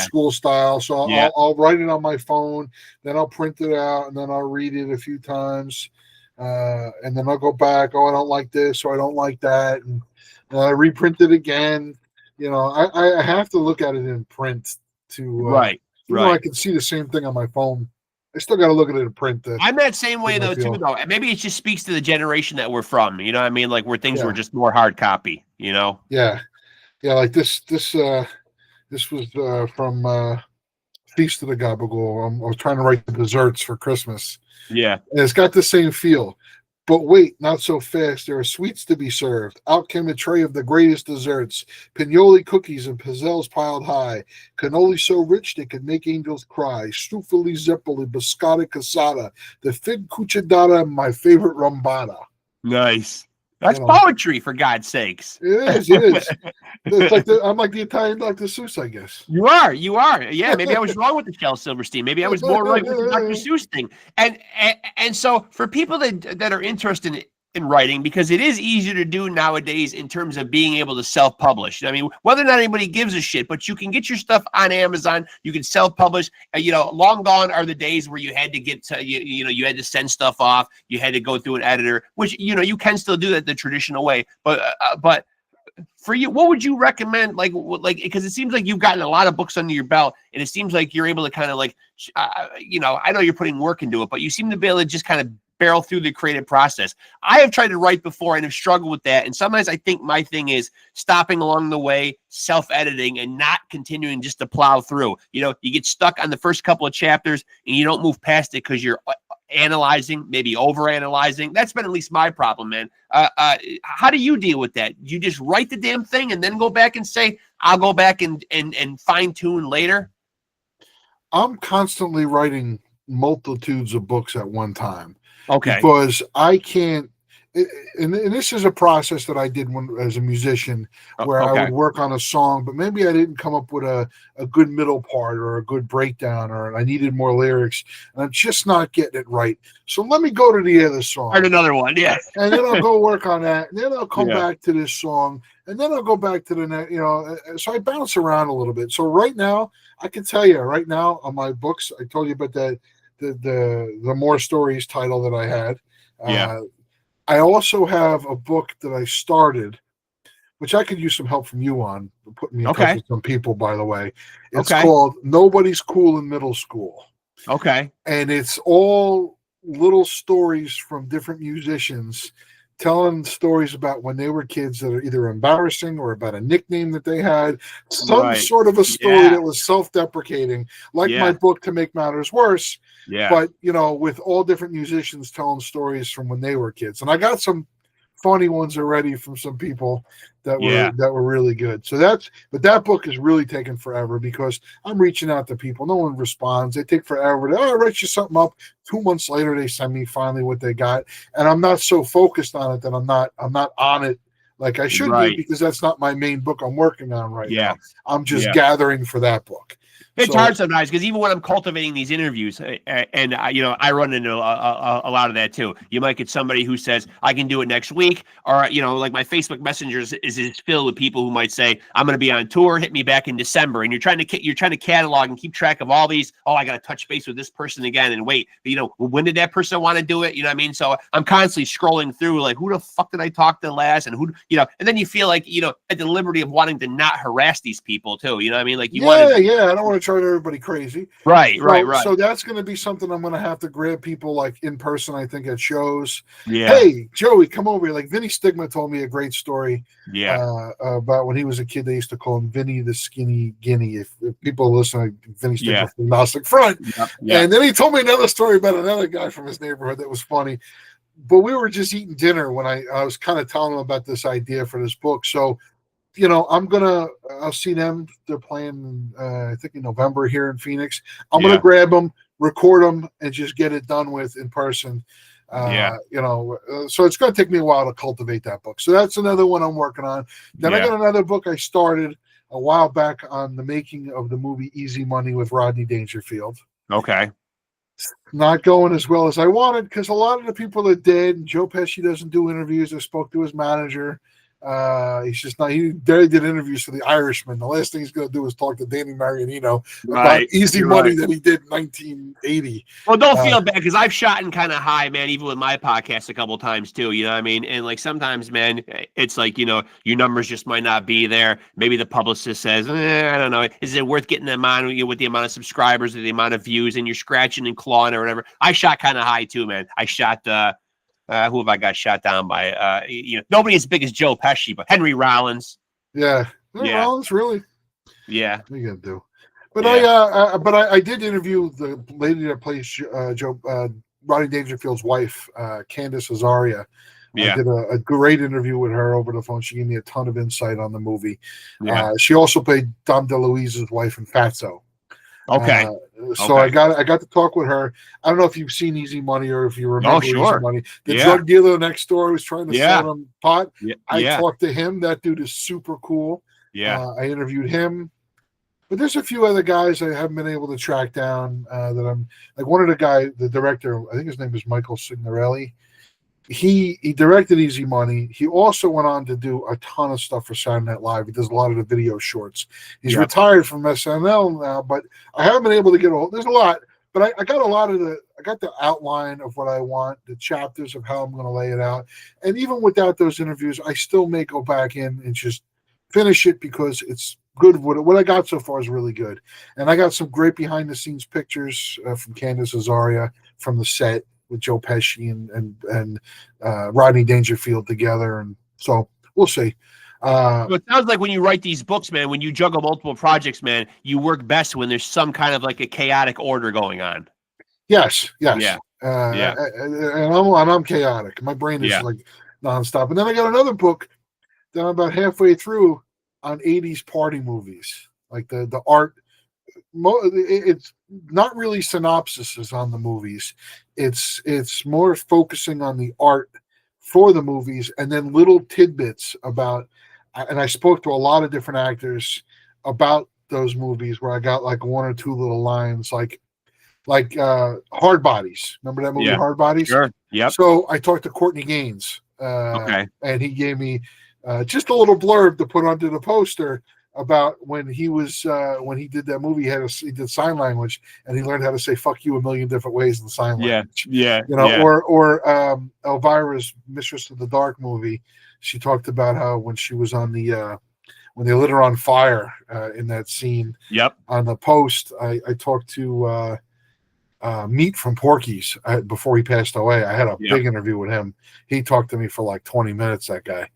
school style. So I'll write it on my phone, then I'll print it out, and then I'll read it a few times, and then I'll go back. Oh, I don't like this, or I don't like that, and I reprint it again. You know, I have to look at it in print to right. I can see the same thing on my phone. I still got to look at it in print. I'm that same way though too. Though maybe it just speaks to the generation that we're from. You know what I mean? Like where things were just more hard copy. You know? Yeah. Yeah, like this was from Feast of the GabaGhoul. I was trying to write the desserts for Christmas. Yeah. And it's got the same feel. But wait, not so fast. There are sweets to be served. Out came a tray of the greatest desserts. Pinoli cookies and pizzelles piled high. Cannoli so rich they could make angels cry. Strufoli zeppoli, biscotta casata. The fig cucciadata, my favorite rumbata. Nice. That's poetry, for God's sakes. It is. It's like I'm like the Italian Dr. Seuss, I guess. You are. Yeah, maybe I was wrong with the Shel Silverstein. Maybe I was more right with the Dr. Seuss thing. And so for people that are interested in writing, because it is easier to do nowadays in terms of being able to self-publish. I mean, whether or not anybody gives a shit, but you can get your stuff on Amazon. You can self-publish. You know, long gone are the days where you had to get to, you had to send stuff off. You had to go through an editor, which, you know, you can still do that the traditional way. But for you, what would you recommend? Like, because it seems like you've gotten a lot of books under your belt, and it seems like you're able to kind of like, I know you're putting work into it, but you seem to be able to just kind of barrel through the creative process. I have tried to write before and have struggled with that. And sometimes I think my thing is stopping along the way, self-editing, and not continuing just to plow through. You know, you get stuck on the first couple of chapters and you don't move past it because you're analyzing, maybe over-analyzing. That's been at least my problem, man. How do you deal with that? You just write the damn thing and then go back and say, I'll go back and fine-tune later? I'm constantly writing multitudes of books at one time. Okay. Because I can't, and this is a process that I did as a musician, where I would work on a song, but maybe I didn't come up with a good middle part or a good breakdown, or I needed more lyrics, and I'm just not getting it right. So let me go to the other song. Or another one, yeah. And then I'll go work on that, and then I'll come back to this song, and then I'll go back to the next, so I bounce around a little bit. So right now, I can tell you right now on my books, I told you about the More Stories title that I had. I also have a book that I started, which I could use some help from you on, putting me in touch with some people, by the way. It's called Nobody's Cool in Middle School. Okay. And it's all little stories from different musicians telling stories about when they were kids that are either embarrassing or about a nickname that they had, some sort of a story that was self-deprecating, like my book To Make Matters Worse. Yeah. But, with all different musicians telling stories from when they were kids. And I got some funny ones already from some people that were really good. So but that book is really taking forever because I'm reaching out to people. No one responds. They take forever to write you something up. 2 months later, they send me finally what they got. And I'm not so focused on it that I'm not on it like I should be, because that's not my main book I'm working on right now. I'm just gathering for that book. It's hard sometimes because even when I'm cultivating these interviews, and I run into a lot of that too. You might get somebody who says I can do it next week, or like my Facebook Messengers is filled with people who might say I'm going to be on tour, hit me back in December, and you're trying to catalog and keep track of all these. Oh, I got to touch base with this person again, and wait, when did that person want to do it? You know what I mean? So I'm constantly scrolling through like, who the fuck did I talk to last, and who, and then you feel like at the liberty of wanting to not harass these people too. You know what I mean? Like I don't want to charge everybody crazy. Right. So that's going to be something I'm going to have to grab people like in person, I think, at shows. Yeah. Hey, Joey, come over here. Like Vinny Stigma told me a great story. Yeah. About when he was a kid, they used to call him Vinny the Skinny Guinea. If people listen to Vinny Stigma from Gnostic Front. Yeah. And then he told me another story about another guy from his neighborhood that was funny. But we were just eating dinner when I was kind of telling him about this idea for this book. So I'll see them. They're playing, I think in November here in Phoenix. I'm going to grab them, record them, and just get it done with in person. So it's going to take me a while to cultivate that book. So that's another one I'm working on. Then I got another book I started a while back on the making of the movie Easy Money with Rodney Dangerfield. Okay. Not going as well as I wanted because a lot of the people are dead. And Joe Pesci doesn't do interviews. I spoke to his manager. He's just not. He barely did interviews for The Irishman. The last thing he's going to do is talk to Danny Marianino about Easy Money that he did in 1980. Well, don't feel bad because I've shot in kind of high, man. Even with my podcast a couple of times too. You know what I mean? And like sometimes, man, it's like your numbers just might not be there. Maybe the publicist says, I don't know, is it worth getting them on with the amount of subscribers or the amount of views? And you're scratching and clawing or whatever. I shot kind of high too, man. I shot who have I got shot down by? Nobody as big as Joe Pesci, but Henry Rollins. Rollins, really? Yeah. What are you gonna do? But I did interview the lady that plays Rodney Dangerfield's wife, Candace Azaria. I did a great interview with her over the phone. She gave me a ton of insight on the movie. She also played Dom DeLuise's wife in Fatso. Okay. I got to talk with her. I don't know if you've seen Easy Money or if you remember Easy Money. The drug dealer next door was trying to sell them pot. I talked to him. That dude is super cool. I interviewed him. But there's a few other guys I haven't been able to track down that I'm like one of the director, I think his name is Michael Signorelli. He directed Easy Money. He also went on to do a ton of stuff for Saturday Night Live. He does a lot of the video shorts. He's retired from SNL now, but I haven't been able to get there's a lot, but I got I got the outline of what I want, the chapters of how I'm going to lay it out. And even without those interviews, I still may go back in and just finish it because it's good. What I got so far is really good. And I got some great behind the scenes pictures from Candace Azaria from the set with Joe Pesci and Rodney Dangerfield together. And so we'll see. So it sounds like when you write these books, man, when you juggle multiple projects, man, you work best when there's some kind of like a chaotic order going on. Yes. And I'm chaotic. My brain is like nonstop. And then I got another book that I'm about halfway through on 80s party movies, like the art it's not really synopsises on the movies. It's more focusing on the art for the movies, and then little tidbits about. And I spoke to a lot of different actors about those movies where I got like one or two little lines, like Hard Bodies. Remember that movie, Yeah. Hard Bodies? Sure. Yep. So I talked to Courtney Gaines, Okay. and he gave me just a little blurb to put onto the poster about when he did that movie. He did sign language, and he learned how to say "fuck you" a million different ways in the sign language. Yeah. Or Elvira's Mistress of the Dark movie. She talked about how when she was on the when they lit her on fire in that scene. Yep. On the post, I talked to Meat from Porky's before he passed away. I had a big interview with him. He talked to me for like 20 minutes. That guy,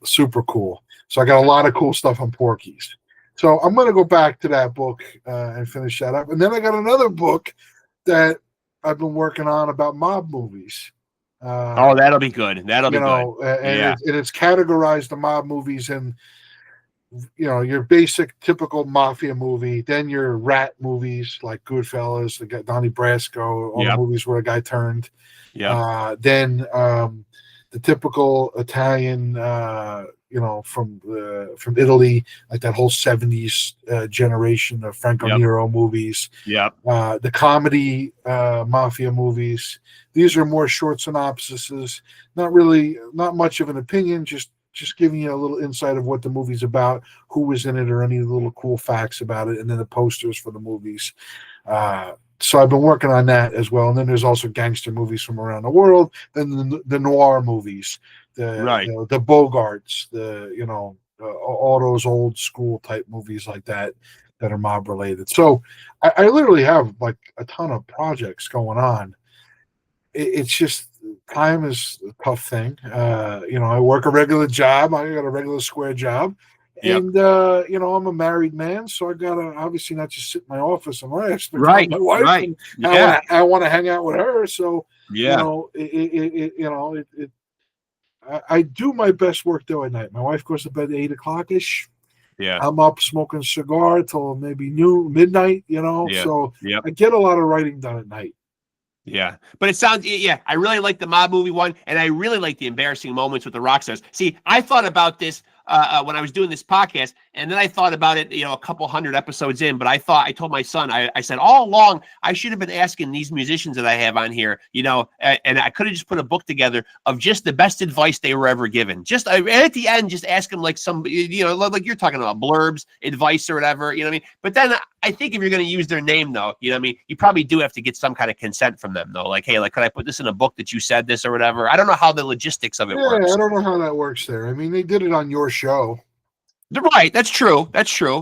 super cool. So I got a lot of cool stuff on Porky's. So I'm going to go back to that book and finish that up. And then I got another book that I've been working on about mob movies. That'll be good. That'll be good. And it's categorized the mob movies in, your basic typical mafia movie, then your rat movies like Goodfellas, the Donnie Brasco, all the movies where a guy turned. Then the typical Italian, from Italy, like that whole 70s generation of Franco Nero movies. The comedy mafia movies. These are more short synopsises, not much of an opinion, just giving you a little insight of what the movie's about, who was in it, or any little cool facts about it, and then the posters for the movies. So I've been working on that as well. And then there's also gangster movies from around the world, then the noir movies, the Bogarts, all those old school type movies like that are mob related. So I literally have like a ton of projects going on. It's just time is a tough thing. I work a regular job. I got a regular square job. And, I'm a married man, so I got to obviously not just sit in my office and rest. My wife, and I want to hang out with her. So, I do my best work though at night. My wife goes to bed at 8 o'clock-ish. I'm up smoking a cigar till maybe midnight, so I get a lot of writing done at night. Yeah, but it sounds, I really like the mob movie one, and I really like the embarrassing moments with the rock stars. See, I thought about this when I was doing this podcast, and then I thought about it, a couple hundred episodes in, but I told my son, I said all along, I should have been asking these musicians that I have on here, and I could have just put a book together of just the best advice they were ever given. Just at the end, just ask them like some, like you're talking about blurbs, advice or whatever, But then I think if you're going to use their name though, you probably do have to get some kind of consent from them though. Like, hey, could I put this in a book that you said this or whatever? I don't know how the logistics of it works. I don't know how that works there. I mean, they did it on your show. Right. That's true.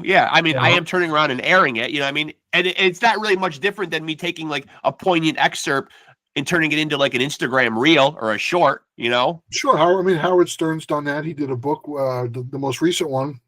Yeah. I mean, I am turning around and airing it, and it's not really much different than me taking like a poignant excerpt and turning it into like an Instagram reel or a short, Sure. Howard Stern's done that. He did a book, the most recent one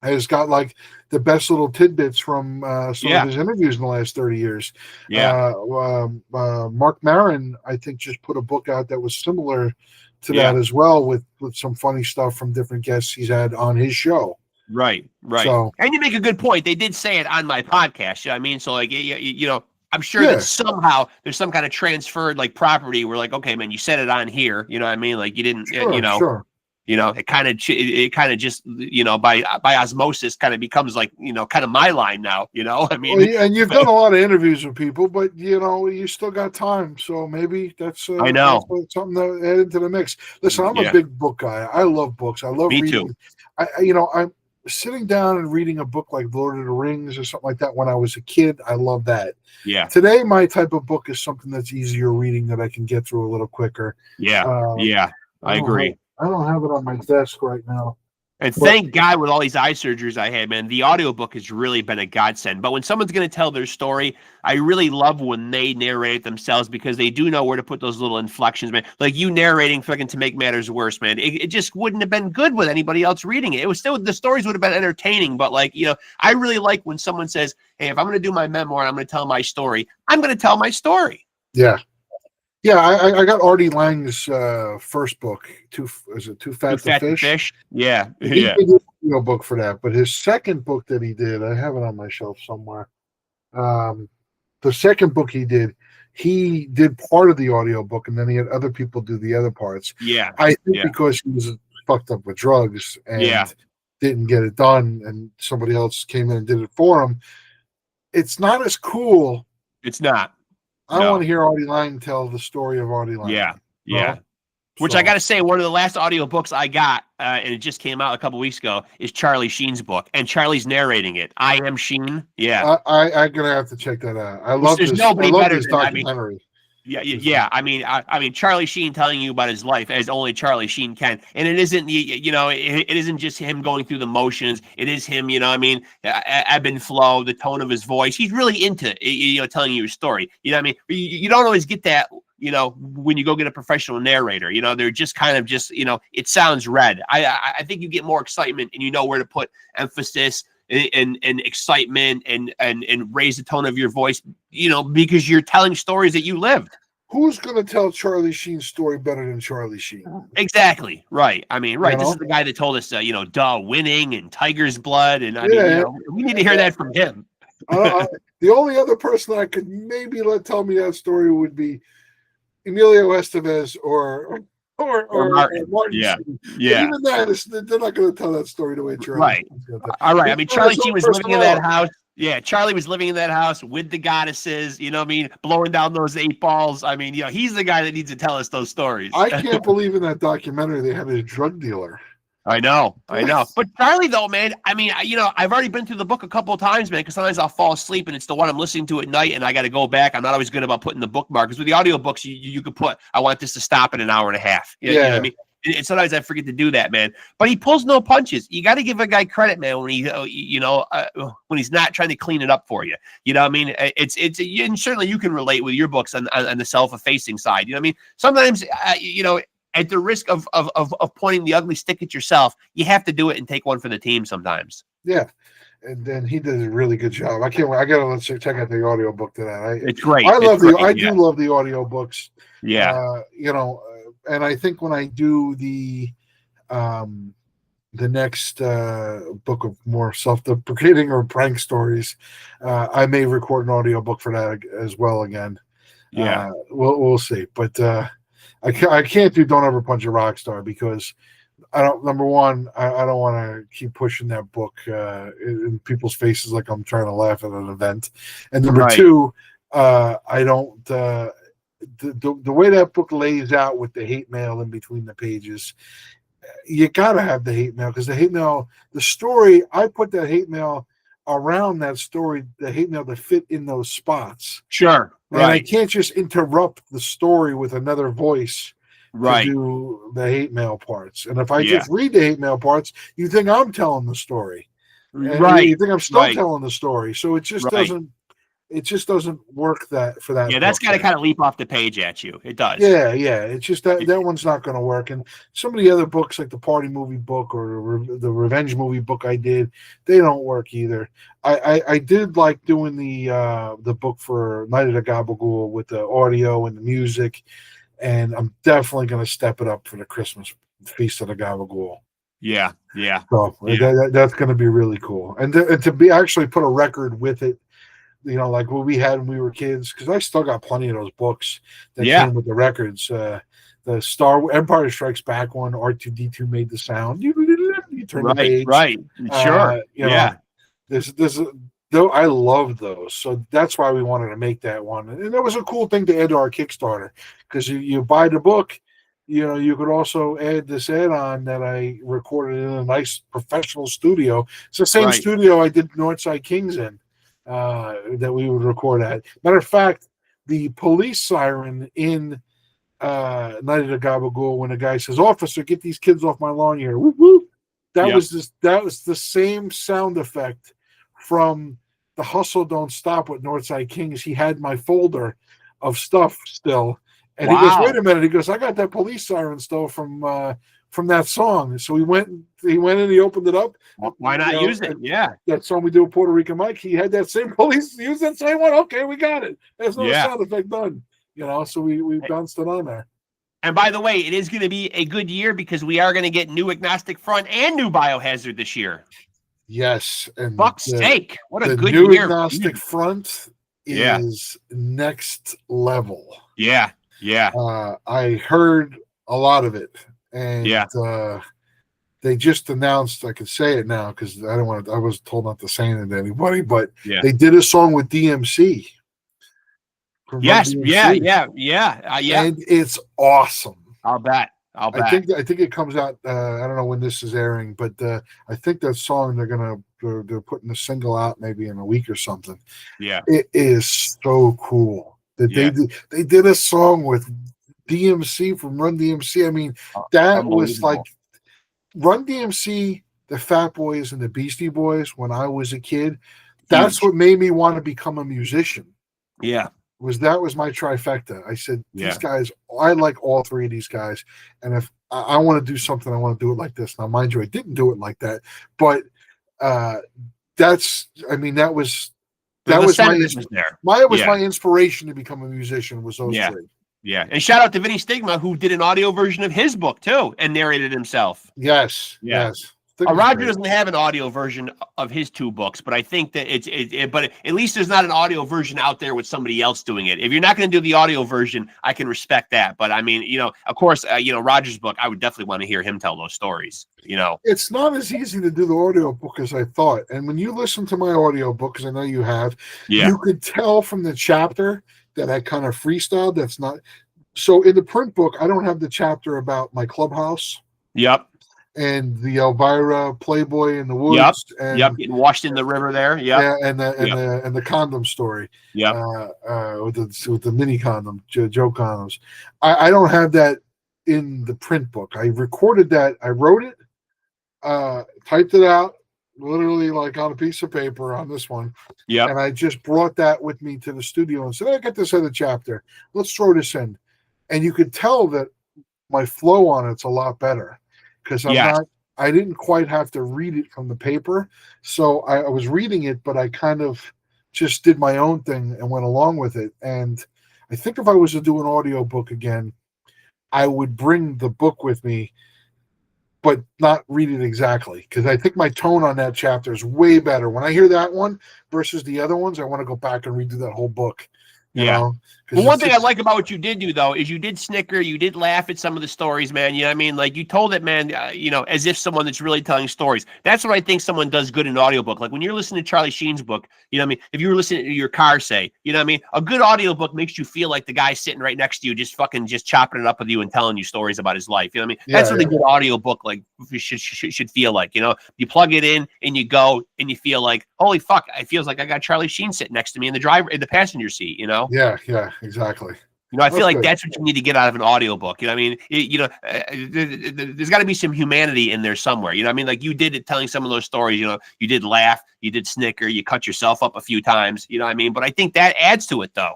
has got like the best little tidbits from some of his interviews in the last 30 years. Mark Maron, I think, just put a book out that was similar to that as well, with some funny stuff from different guests he's had on his show. Right. So, and you make a good point. They did say it on my podcast. So like, I'm sure that somehow there's some kind of transferred like property where like, okay, man, you said it on here. You know what I mean? Like you didn't, Sure. It kind of just, by osmosis kind of becomes like, kind of my line now, I mean. Well, and you've done a lot of interviews with people, but, you still got time. So maybe that's I know. That's something to add into the mix. Listen, I'm a big book guy. I love books. I love reading. Too. I'm sitting down and reading a book like Lord of the Rings or something like that when I was a kid. I love that. Yeah. Today, my type of book is something that's easier reading that I can get through a little quicker. I agree. I don't have it on my desk right now. And thank God with all these eye surgeries I had, man, the audiobook has really been a godsend. But when someone's going to tell their story, I really love when they narrate themselves because they do know where to put those little inflections, man. Like you narrating fucking to make matters worse, man. It just wouldn't have been good with anybody else reading it. It was still, the stories would have been entertaining, but like, I really like when someone says, hey, if I'm going to do my memoir, I'm going to tell my story. I'm going to tell my story. Yeah. Yeah, I got Artie Lang's first book. Is it Too Fat to Fish? Yeah, He yeah, did a book for that, but his second book that he did, I have it on my shelf somewhere. The second book he did part of the audio book, and then he had other people do the other parts. yeah, I think yeah, because he was fucked up with drugs and yeah. didn't get it done, and somebody else came in and did it for him. It's not as cool. It's not. I No. want to hear Artie Lang tell the story of Artie Lang. Yeah, yeah. No? Which I got to say, one of the last audiobooks I got, and it just came out a couple weeks ago, is Charlie Sheen's book, and Charlie's narrating it. I Am Sheen. Yeah, I'm gonna have to check that out. I love there's this. nobody I love better this than, documentary. yeah. I mean, Charlie Sheen telling you about his life as only Charlie Sheen can, and it isn't, it isn't just him going through the motions. It is him, ebb and flow, the tone of his voice. He's really into, telling you a story. You know what I mean? You don't always get that. When you go get a professional narrator, they're just kind of it sounds read. I think you get more excitement and you know where to put emphasis and excitement and raise the tone of your voice, because you're telling stories that you lived. Who's going to tell Charlie Sheen's story better than Charlie Sheen? Exactly. Right. I mean, right. This is the guy that told us, Winning and Tiger's Blood. And I mean, we need to hear that from him. The only other person I could maybe tell me that story would be Emilio Estevez or Martin. Yeah. Yeah. Even that, they're not going to tell that story the way Charlie. Right. All right. I mean, Charlie Sheen was living in that house. Yeah, Charlie was living in that house with the goddesses, blowing down those 8 balls. I mean, he's the guy that needs to tell us those stories. I can't believe in that documentary they had a drug dealer. I know. But Charlie, though, man, I mean, I've already been through the book a couple of times, man, because sometimes I'll fall asleep and it's the one I'm listening to at night and I got to go back. I'm not always good about putting the bookmark, because with the audiobooks, you could put, I want this to stop in an hour and a half. You know what I mean? And sometimes I forget to do that, man. But he pulls no punches. You got to give a guy credit, man, when when he's not trying to clean it up for you. You know what I mean? And certainly you can relate with your books on the self-effacing side. You know what I mean? Sometimes, at the risk of pointing the ugly stick at yourself, you have to do it and take one for the team sometimes. Yeah. And then he did a really good job. I can't wait. I gotta check out the audiobook to that. It's great. I do love the audiobooks. Yeah. And I think when I do the next book of more self-deprecating or prank stories, I may record an audiobook for that as well again. Yeah. We'll see. But I can't do Don't Ever Punch a Rock Star, because number one, I don't want to keep pushing that book in people's faces like I'm trying to laugh at an event. And number two, I don't the way that book lays out with the hate mail in between the pages, you gotta have the hate mail, because the hate mail, the story, I put that hate mail around that story, the hate mail to fit in those spots. Sure. And I can't just interrupt the story with another voice to do the hate mail parts. And if I just read the hate mail parts, you think I'm telling the story. And you think I'm still telling the story. So it just doesn't work for that. Yeah, that's got to kind of leap off the page at you. It does. Yeah. It's just that one's not going to work. And some of the other books, like the party movie book or the revenge movie book I did, they don't work either. I did like doing the book for Night of the GabaGhoul with the audio and the music, and I'm definitely going to step it up for the Christmas Feast of the GabaGhoul. Yeah. So that's going to be really cool. And to be actually put a record with it, like what we had when we were kids, because I still got plenty of those books that came with the records. The Empire Strikes Back one, R2-D2 made the sound. You turn the page. Right. Sure. Though I love those, so that's why we wanted to make that one. And that was a cool thing to add to our Kickstarter, because you buy the book, you could also add this add-on that I recorded in a nice professional studio. It's the same studio I did Northside Kings in. That we would record at. Matter of fact, the police siren in Night of the GabaGhoul, when a guy says, "Officer, get these kids off my lawn here," whoop, whoop, that was the same sound effect from the Hustle Don't Stop with Northside Kings. He had my folder of stuff still, and he goes, "Wait a minute," he goes, "I got that police siren still from that song." So he went and he opened it up. Why not use it? Yeah. That song we do with Puerto Rican Mike, he had that same police use that same one. Okay, we got it. There's no sound effect done. You know, so we bounced it on there. And by the way, it is going to be a good year because we are going to get new Agnostic Front and new Biohazard this year. Yes, and Fuck's sake, what a good new year! Agnostic Front is next level. Yeah. I heard a lot of it, and they just announced. I could say it now because I don't want to. I was told not to say it to anybody, but they did a song with DMC. Yes, DMC. Yeah. And it's awesome. I'll bet. I think it comes out. I don't know when this is airing, but I think that song they're putting a single out maybe in a week or something. Yeah, it is so cool that they did a song with DMC from Run DMC. I mean, that was like Run DMC, the Fat Boys, and the Beastie Boys. When I was a kid, that's what made me want to become a musician. Yeah. That was my trifecta. I said, these guys, I like all three of these guys. And if I want to do something, I want to do it like this. Now, mind you, I didn't do it like that. But that was my inspiration to become a musician was those three. Yeah. And shout out to Vinny Stigma, who did an audio version of his book too and narrated himself. Yes. Roger doesn't have an audio version of his two books, but I think that but at least there's not an audio version out there with somebody else doing it. If you're not going to do the audio version, I can respect that. But I mean, of course, Roger's book, I would definitely want to hear him tell those stories. It's not as easy to do the audio book as I thought. And when you listen to my audio book, because I know you have, you could tell from the chapter that I kind of freestyled. That's not so. In the print book, I don't have the chapter about my clubhouse. Yep. And the Elvira Playboy in the woods. Getting washed in the river there. And the condom story. With the mini condom, Joe condoms. I don't have that in the print book. I recorded that. I wrote it, typed it out, literally like on a piece of paper on this one. Yeah. And I just brought that with me to the studio and said, I got this other chapter. Let's throw this in. And you could tell that my flow on it's a lot better. Because I didn't quite have to read it from the paper. So I was reading it, but I kind of just did my own thing and went along with it. And I think if I was to do an audio book again, I would bring the book with me, but not read it exactly. Because I think my tone on that chapter is way better. When I hear that one versus the other ones, I want to go back and redo that whole book. You know? Well, one thing I like about what you did do, though, is you did snicker, you did laugh at some of the stories, man. You know what I mean? Like, you told it, man, as if someone that's really telling stories. That's what I think someone does good in an audiobook. Like, when you're listening to Charlie Sheen's book, you know what I mean? If you were listening to your car, say, you know what I mean? A good audiobook makes you feel like the guy sitting right next to you, just chopping it up with you and telling you stories about his life. You know what I mean? That's what a good audiobook should feel like, You plug it in and you go and you feel like, holy fuck, it feels like I got Charlie Sheen sitting next to me in the passenger seat, Yeah, exactly. I feel like that's what you need to get out of an audiobook. You know what I mean? There's got to be some humanity in there somewhere. You know what I mean? Like you did it telling some of those stories, you did laugh, you did snicker, you cut yourself up a few times, you know what I mean? But I think that adds to it though.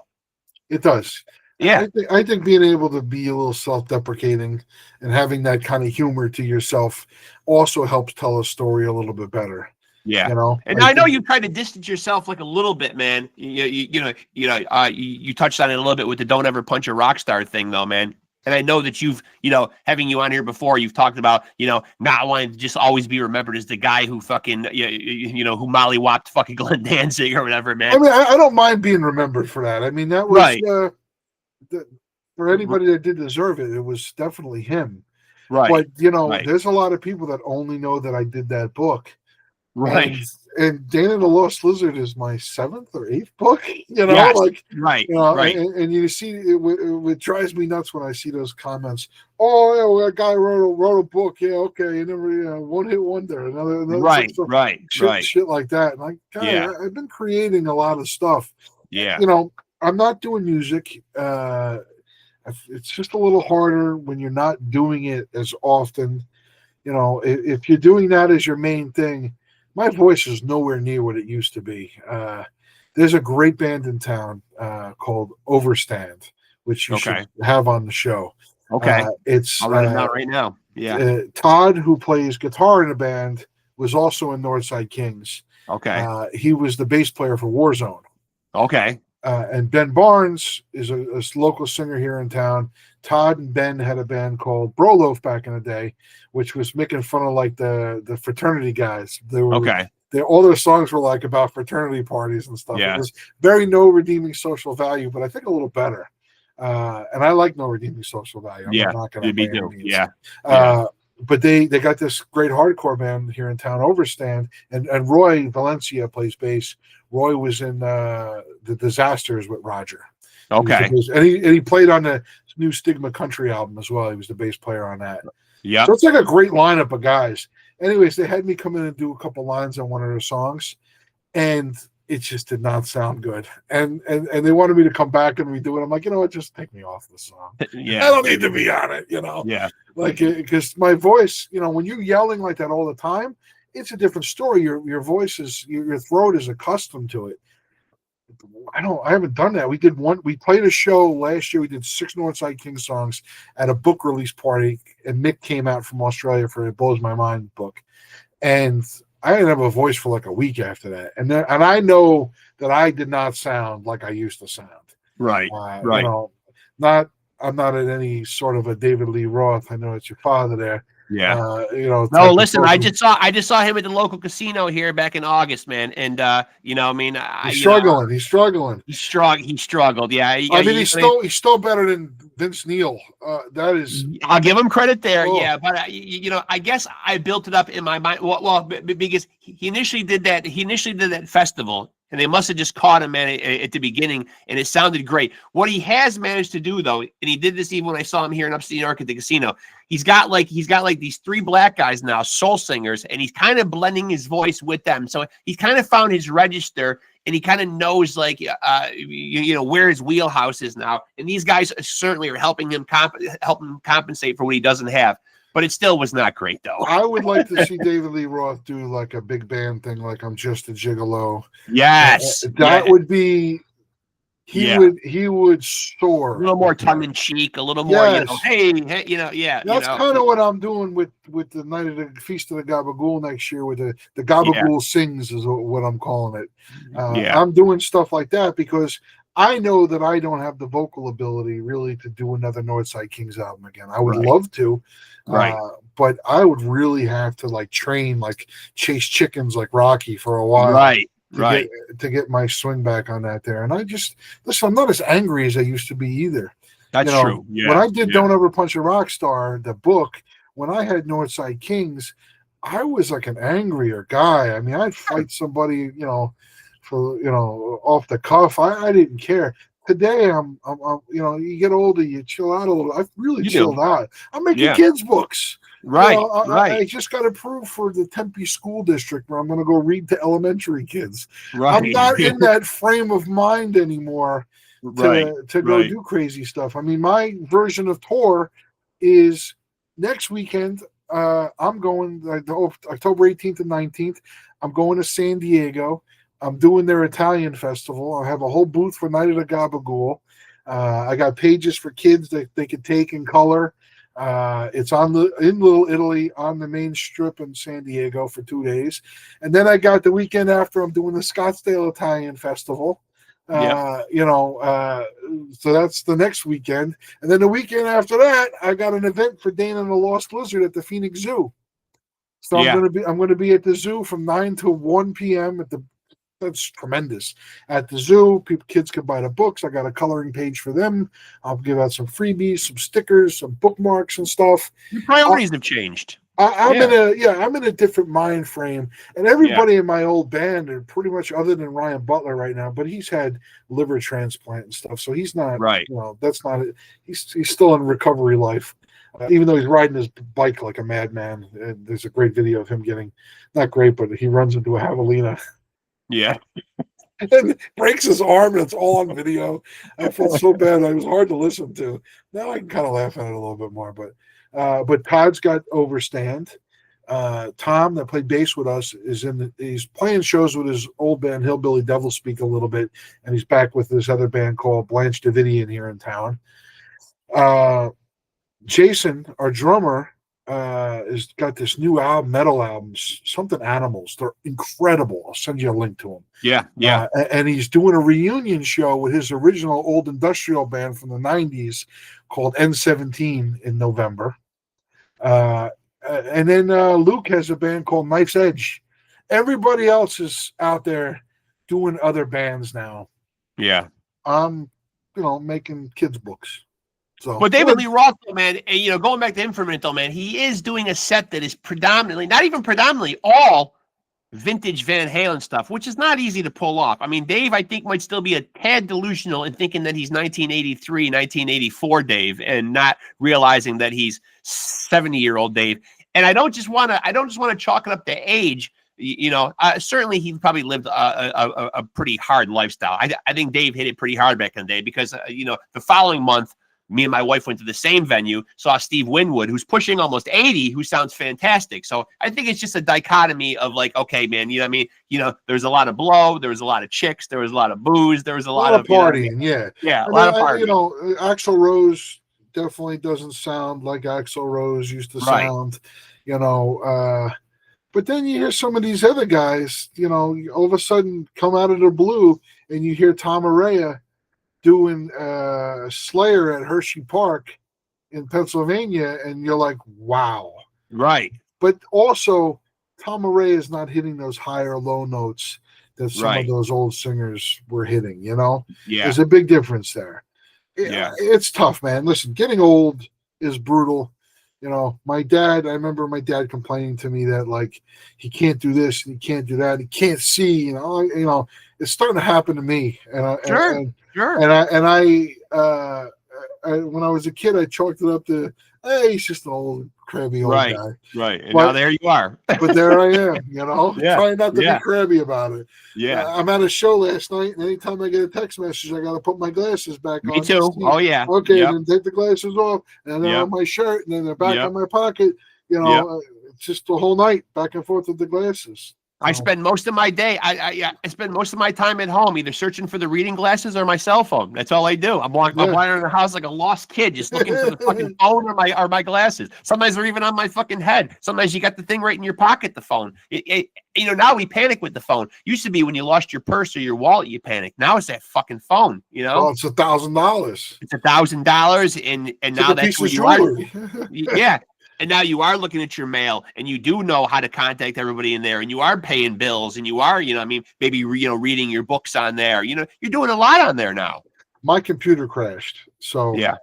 It does. Yeah. I think being able to be a little self-deprecating and having that kind of humor to yourself also helps tell a story a little bit better. Yeah, and I know you tried to distance yourself like a little bit, man. You touched on it a little bit with the "don't ever punch a rock star" thing, though, man. And I know that you've, having you on here before, you've talked about, not wanting to just always be remembered as the guy who fucking, who mollywopped fucking Glenn Danzig or whatever, man. I mean, I don't mind being remembered for that. I mean, that was right. For anybody that did deserve it, it was definitely him. Right. But there's a lot of people that only know that I did that book. Right. And Dana the Lost Lizard is my 7th or 8th book, yes. Right. And you see, it drives me nuts when I see those comments. Oh, yeah, well, that guy wrote a book. Yeah, okay. You never, one hit wonder. Another right. Shit like that. And like, God, I've been creating a lot of stuff. Yeah. I'm not doing music. It's just a little harder when you're not doing it as often. If you're doing that as your main thing, my voice is nowhere near what it used to be. There's a great band in town called Overstand, which you should have on the show. Okay. I'll write it out right now. Yeah. Todd, who plays guitar in the band, was also in Northside Kings. Okay. He was the bass player for Warzone. Okay. And Ben Barnes is a local singer here in town. Todd and Ben had a band called Broloaf back in the day, which was making fun of like the fraternity guys. They were Okay. all their songs were like about fraternity parties and stuff. Yeah. It was very no redeeming social value, but I think a little better. And I like no redeeming social value. I'm not knocking on by any means. Yeah. But they got this great hardcore band here in town, Overstand, and Roy Valencia plays bass. Roy was in the Disasters with Roger. Okay. And he played on the new Stigma Country album as well. He was the bass player on that. Yeah. So it's like a great lineup of guys. Anyways, they had me come in and do a couple lines on one of their songs, and it just did not sound good. And they wanted me to come back and redo it. I'm like, you know what? Just take me off the song. Yeah. I don't need to be on it, you know? Yeah. Like, because my voice, you know, when you're yelling like that all the time, it's a different story. Your voice is, your throat is accustomed to it. I haven't done that. We played a show last year. We did 6 Northside King songs at a book release party, and Nick came out from Australia for It Blows My Mind book. And I didn't have a voice for like a week after that. And I know that I did not sound like I used to sound. Right. You know, I'm not at any sort of a David Lee Roth. I know it's your father there. Yeah. You know. No, listen, I just saw him at the local casino here back in August, man. And you know, I mean, he's struggling. He's struggling. He struggled. Yeah. I mean, he's still better than Vince Neil. That is. I'll give him credit there. Oh. Yeah, but you know, I guess I built it up in my mind. Well, because he initially did that. He initially did that festival. And they must have just caught him at the beginning, and it sounded great. What he has managed to do, though, and he did this even when I saw him here in upstate New York at the casino, he's got like these 3 black guys now, soul singers, and he's kind of blending his voice with them. So he's kind of found his register, and he kind of knows like you know where his wheelhouse is now. And these guys certainly are helping him compensate for what he doesn't have. But it still was not great, though. I would like to see David Lee Roth do like a big band thing, like I'm Just a Gigolo. Yes, that would be. He would soar. A little more tongue in cheek, a little more. You know, hey, you know, yeah. That's kind of what I'm doing with the night of the Feast of the GabaGhoul next year. With the GabaGhoul Sings is what I'm calling it. I'm doing stuff like that because I know that I don't have the vocal ability really to do another Northside Kings album again. I would love to. Right. But I would really have to like train, like chase chickens like Rocky for a while. Right. To get my swing back on that there. And I just, listen, I'm not as angry as I used to be either. That's true. Yeah. When I did Don't Ever Punch a Rock Star, the book, when I had Northside Kings, I was like an angrier guy. I mean, I'd fight somebody, you know, for, you know, off the cuff. I didn't care. Today, I'm you know, you get older, you chill out a little. I've really chilled out. I'm making kids' books. Right, you know, right. I just got approved for the Tempe School District where I'm going to go read to elementary kids. Right. I'm not in that frame of mind anymore to go do crazy stuff. I mean, my version of tour is next weekend. I'm going October 18th and 19th. I'm going to San Diego. I'm doing their Italian festival. I have a whole booth for Night of the GabaGhoul. I got pages for kids that they can take in color. It's in Little Italy on the main strip in San Diego for 2 days. And then I got the weekend after, I'm doing the Scottsdale Italian Festival. You know, so that's the next weekend. And then the weekend after that, I got an event for Dana and the Lost Lizard at the Phoenix Zoo. So I'm going to be at the zoo from 9 to 1 p.m. That's tremendous. At the zoo, kids can buy the books. I got a coloring page for them. I'll give out some freebies, some stickers, some bookmarks and stuff. Your priorities have changed. I'm in a different mind frame. And everybody in my old band are pretty much, other than Ryan Butler right now, but he's had liver transplant and stuff. So he's not right. You know, that's not it. He's still in recovery life. Even though he's riding his bike like a madman. And there's a great video of him getting, not great, but he runs into a javelina. Yeah. And breaks his arm, and it's all on video. I felt so bad. It was hard to listen to. Now I can kind of laugh at it a little bit more. But Todd's got Overstand. Tom, that played bass with us, he's playing shows with his old band Hillbilly Devil Speak a little bit, and he's back with this other band called Blanche Davidian here in town. Jason, our drummer, has got this new album, metal albums, something Animals. They're incredible. I'll send you a link to them. Yeah. And he's doing a reunion show with his original old industrial band from the 90s called N17 in November. And then Luke has a band called Knife's Edge. Everybody else is out there doing other bands now. Yeah. I'm, making kids' books. So, but David Lee Roth, though, man, going back to him for a minute, though, man, he is doing a set that is predominantly, not even predominantly, all vintage Van Halen stuff, which is not easy to pull off. I mean, Dave, I think, might still be a tad delusional in thinking that he's 1983, 1984 Dave, and not realizing that he's 70-year-old Dave. And I don't just want to chalk it up to age. Certainly he probably lived a pretty hard lifestyle. I think Dave hit it pretty hard back in the day because, the following month, me and my wife went to the same venue, saw Steve Winwood, who's pushing almost 80, who sounds fantastic. So I think it's just a dichotomy of like, okay, man, you know what I mean? There's a lot of blow, there was a lot of chicks, there was a lot of booze, there was a lot of partying, yeah. Yeah, a lot of partying. Axl Rose definitely doesn't sound like Axl Rose used to sound, but then you hear some of these other guys, all of a sudden come out of the blue and you hear Tom Araya doing Slayer at Hershey Park in Pennsylvania, and you're like, wow. Right. But also, Tom Araya is not hitting those higher low notes that some of those old singers were hitting, Yeah. There's a big difference there. It's tough, man. Listen, getting old is brutal. I remember my dad complaining to me that, like, he can't do this and he can't do that. He can't see, it's starting to happen to me. And Sure. And I when I was a kid, I chalked it up to, hey, he's just an old crabby old guy. Right. And now there you are. But there I am, trying not to be crabby about it. Yeah. I'm at a show last night, and anytime I get a text message, I got to put my glasses back on. Me too. Oh, yeah. Okay, then take the glasses off, and then on my shirt, and then they're back on my pocket. It's just the whole night back and forth with the glasses. I spend most of my day. I spend most of my time at home, either searching for the reading glasses or my cell phone. That's all I do. I'm wandering the house like a lost kid, just looking for the fucking phone or my glasses. Sometimes they're even on my fucking head. Sometimes you got the thing right in your pocket. The phone. Now we panic with the phone. Used to be when you lost your purse or your wallet, you panic. Now it's that fucking phone. Well, it's $1,000. It's $1,000, and now that's where you are. Yeah. And now you are looking at your mail, and you do know how to contact everybody in there, and you are paying bills, and you are, maybe reading your books on there. You're doing a lot on there now. My computer crashed, so yeah.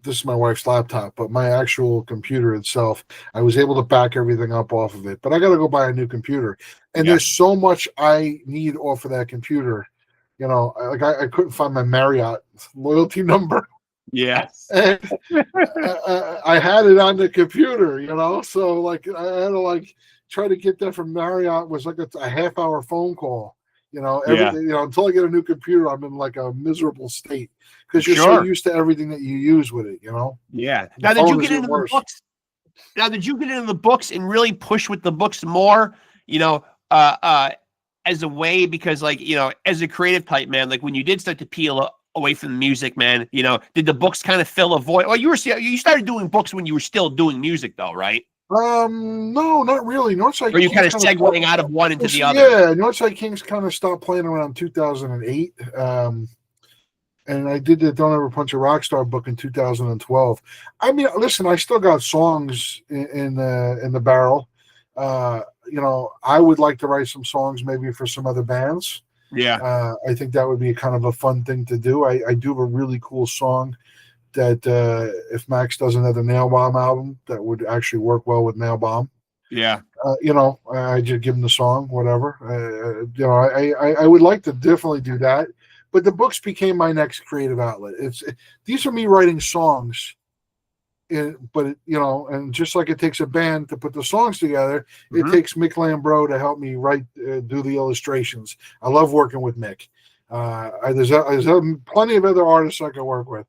This is my wife's laptop, but my actual computer itself, I was able to back everything up off of it. But I got to go buy a new computer, and there's so much I need off of that computer. I couldn't find my Marriott loyalty number. Yes. And, I had it on the computer, so like I had to try to get that from Marriott. Was like a half-hour phone call, until I get a new computer, I'm in like a miserable state because you're so used to everything that you use with it, Yeah. Now, did you get into the books? Now, did you get into the books and really push with the books more, as a way, because as a creative type, man, like when you did start to peel away from the music, man, did the books kind of fill a void? Well, you started doing books when you were still doing music, though, right? No, not really. Northside. Or you kind of segueing out of one into the other? Yeah, Northside Kings kind of stopped playing around 2008. And I did the Don't Ever Punch a Rockstar book in 2012. I mean, listen, I still got songs in the barrel. I would like to write some songs maybe for some other bands. Yeah. I think that would be kind of a fun thing to do. I do have a really cool song that if Max does another Nail Bomb album, that would actually work well with Nail Bomb. Yeah. I just give him the song, whatever. I would like to definitely do that. But the books became my next creative outlet. These are me writing songs. And just like it takes a band to put the songs together, it takes Mick Lambro to help me write, do the illustrations. I love working with Mick. There's plenty of other artists I can work with.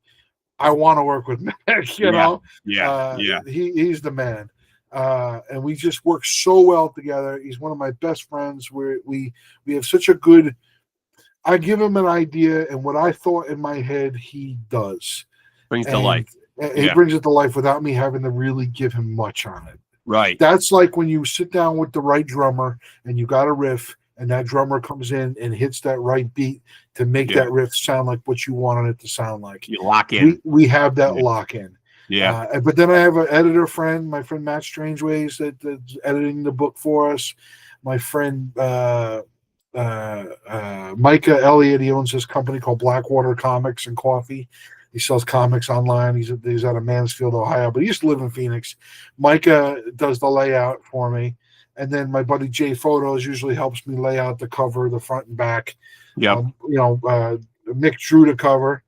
I want to work with Mick, Yeah. He's the man. And we just work so well together. He's one of my best friends. We have such a good, I give him an idea, and what I thought in my head, he does. Brings to life. He brings it to life without me having to really give him much on it. Right. That's like when you sit down with the right drummer and you got a riff, and that drummer comes in and hits that right beat to make that riff sound like what you wanted it to sound like. You lock in. We have that lock in. Yeah. But then I have an editor friend, my friend Matt Strangeways, that's editing the book for us. My friend Micah Elliott, he owns this company called Blackwater Comics and Coffee. He sells comics online. He's out of Mansfield, Ohio, but he used to live in Phoenix. Micah does the layout for me. And then my buddy Jay Photos usually helps me lay out the cover, the front and back. Yep. Mick drew the cover.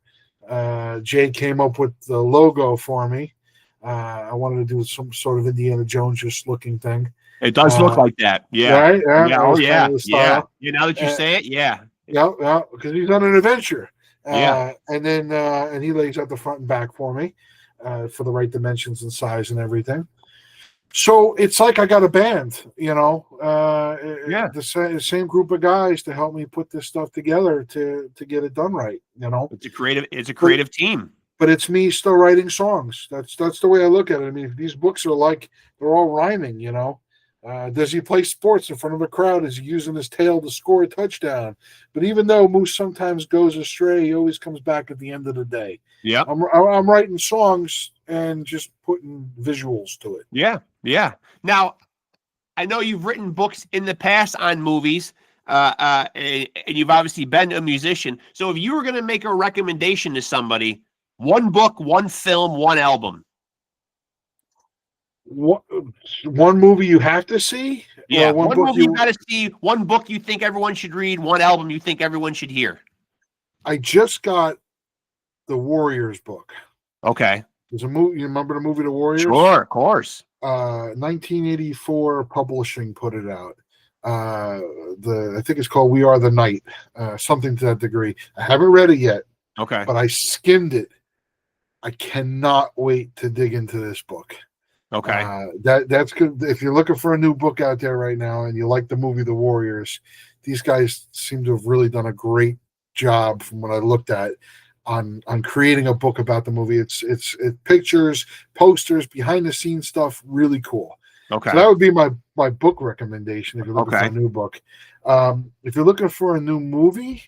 Jay came up with the logo for me. I wanted to do some sort of Indiana Jones-ish looking thing. It does look like that. Yeah. Right? Yeah. Oh, yeah. Yeah. Now that you say it, yeah. Yeah, because he's on an adventure. Yeah. And then and he lays out the front and back for me for the right dimensions and size and everything. So it's like I got a band, the same group of guys to help me put this stuff together to get it done right. It's a creative team. But it's me still writing songs. That's the way I look at it. I mean, these books are like they're all rhyming. Does he play sports in front of a crowd? Is he using his tail to score a touchdown? But even though Moose sometimes goes astray, he always comes back at the end of the day. Yeah, I'm writing songs and just putting visuals to it. Yeah. Now, I know you've written books in the past on movies, and you've obviously been a musician. So if you were going to make a recommendation to somebody, one book, one film, one album. One movie you have to see? Yeah, one movie you got to see, one book you think everyone should read, one album you think everyone should hear. I just got the Warriors book. Okay. There's a movie. You remember the movie The Warriors? Sure, of course. 1984 Publishing put it out. I think it's called We Are the Night, something to that degree. I haven't read it yet. Okay. But I skimmed it. I cannot wait to dig into this book. Okay. That's good. If you're looking for a new book out there right now and you like the movie The Warriors, these guys seem to have really done a great job from what I looked at on creating a book about the movie. It's pictures, posters, behind the scenes stuff, really cool. Okay. So that would be my book recommendation if you're looking for a new book. If you're looking for a new movie,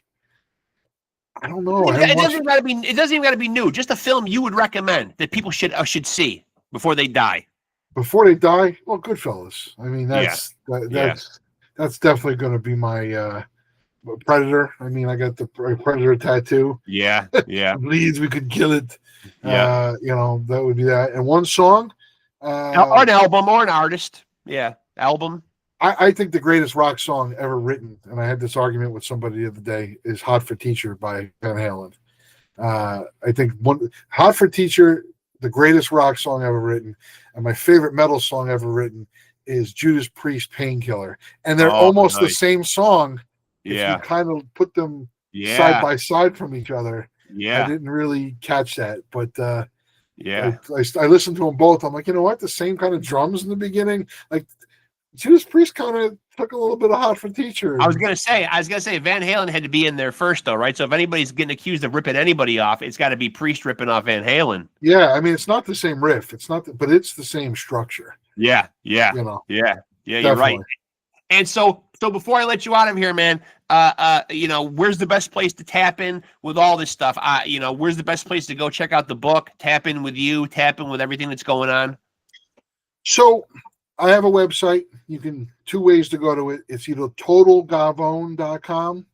I don't know. It doesn't even gotta be new. Just a film you would recommend that people should see before they die. Before they die, well, Goodfellas. I mean, that's definitely going to be my Predator. I mean, I got the Predator tattoo. Yeah. Leads, we could kill it. Yeah. That would be that. And one song, or an album or an artist. Yeah, album. I think the greatest rock song ever written, and I had this argument with somebody the other day, is "Hot for Teacher" by Van Halen. I think "Hot for Teacher," the greatest rock song ever written, and my favorite metal song ever written is Judas Priest "Painkiller," and they're almost the same song. Yeah, if you kind of put them side by side from each other. Yeah, I didn't really catch that, but I listened to them both. I'm like, you know what? The same kind of drums in the beginning, like Judas Priest kind of took a little bit of Hot for Teacher. I was gonna say Van Halen had to be in there first, though, right? So if anybody's getting accused of ripping anybody off, it's got to be Priest ripping off Van Halen. Yeah, I mean, it's not the same riff. It's not, but it's the same structure. Yeah. Yeah, you're right. And so before I let you out of here, man, where's the best place to tap in with all this stuff? Where's the best place to go check out the book, tap in with you, tap in with everything that's going on? So I have a website. You can two ways to go to it. It's either totalgavone.com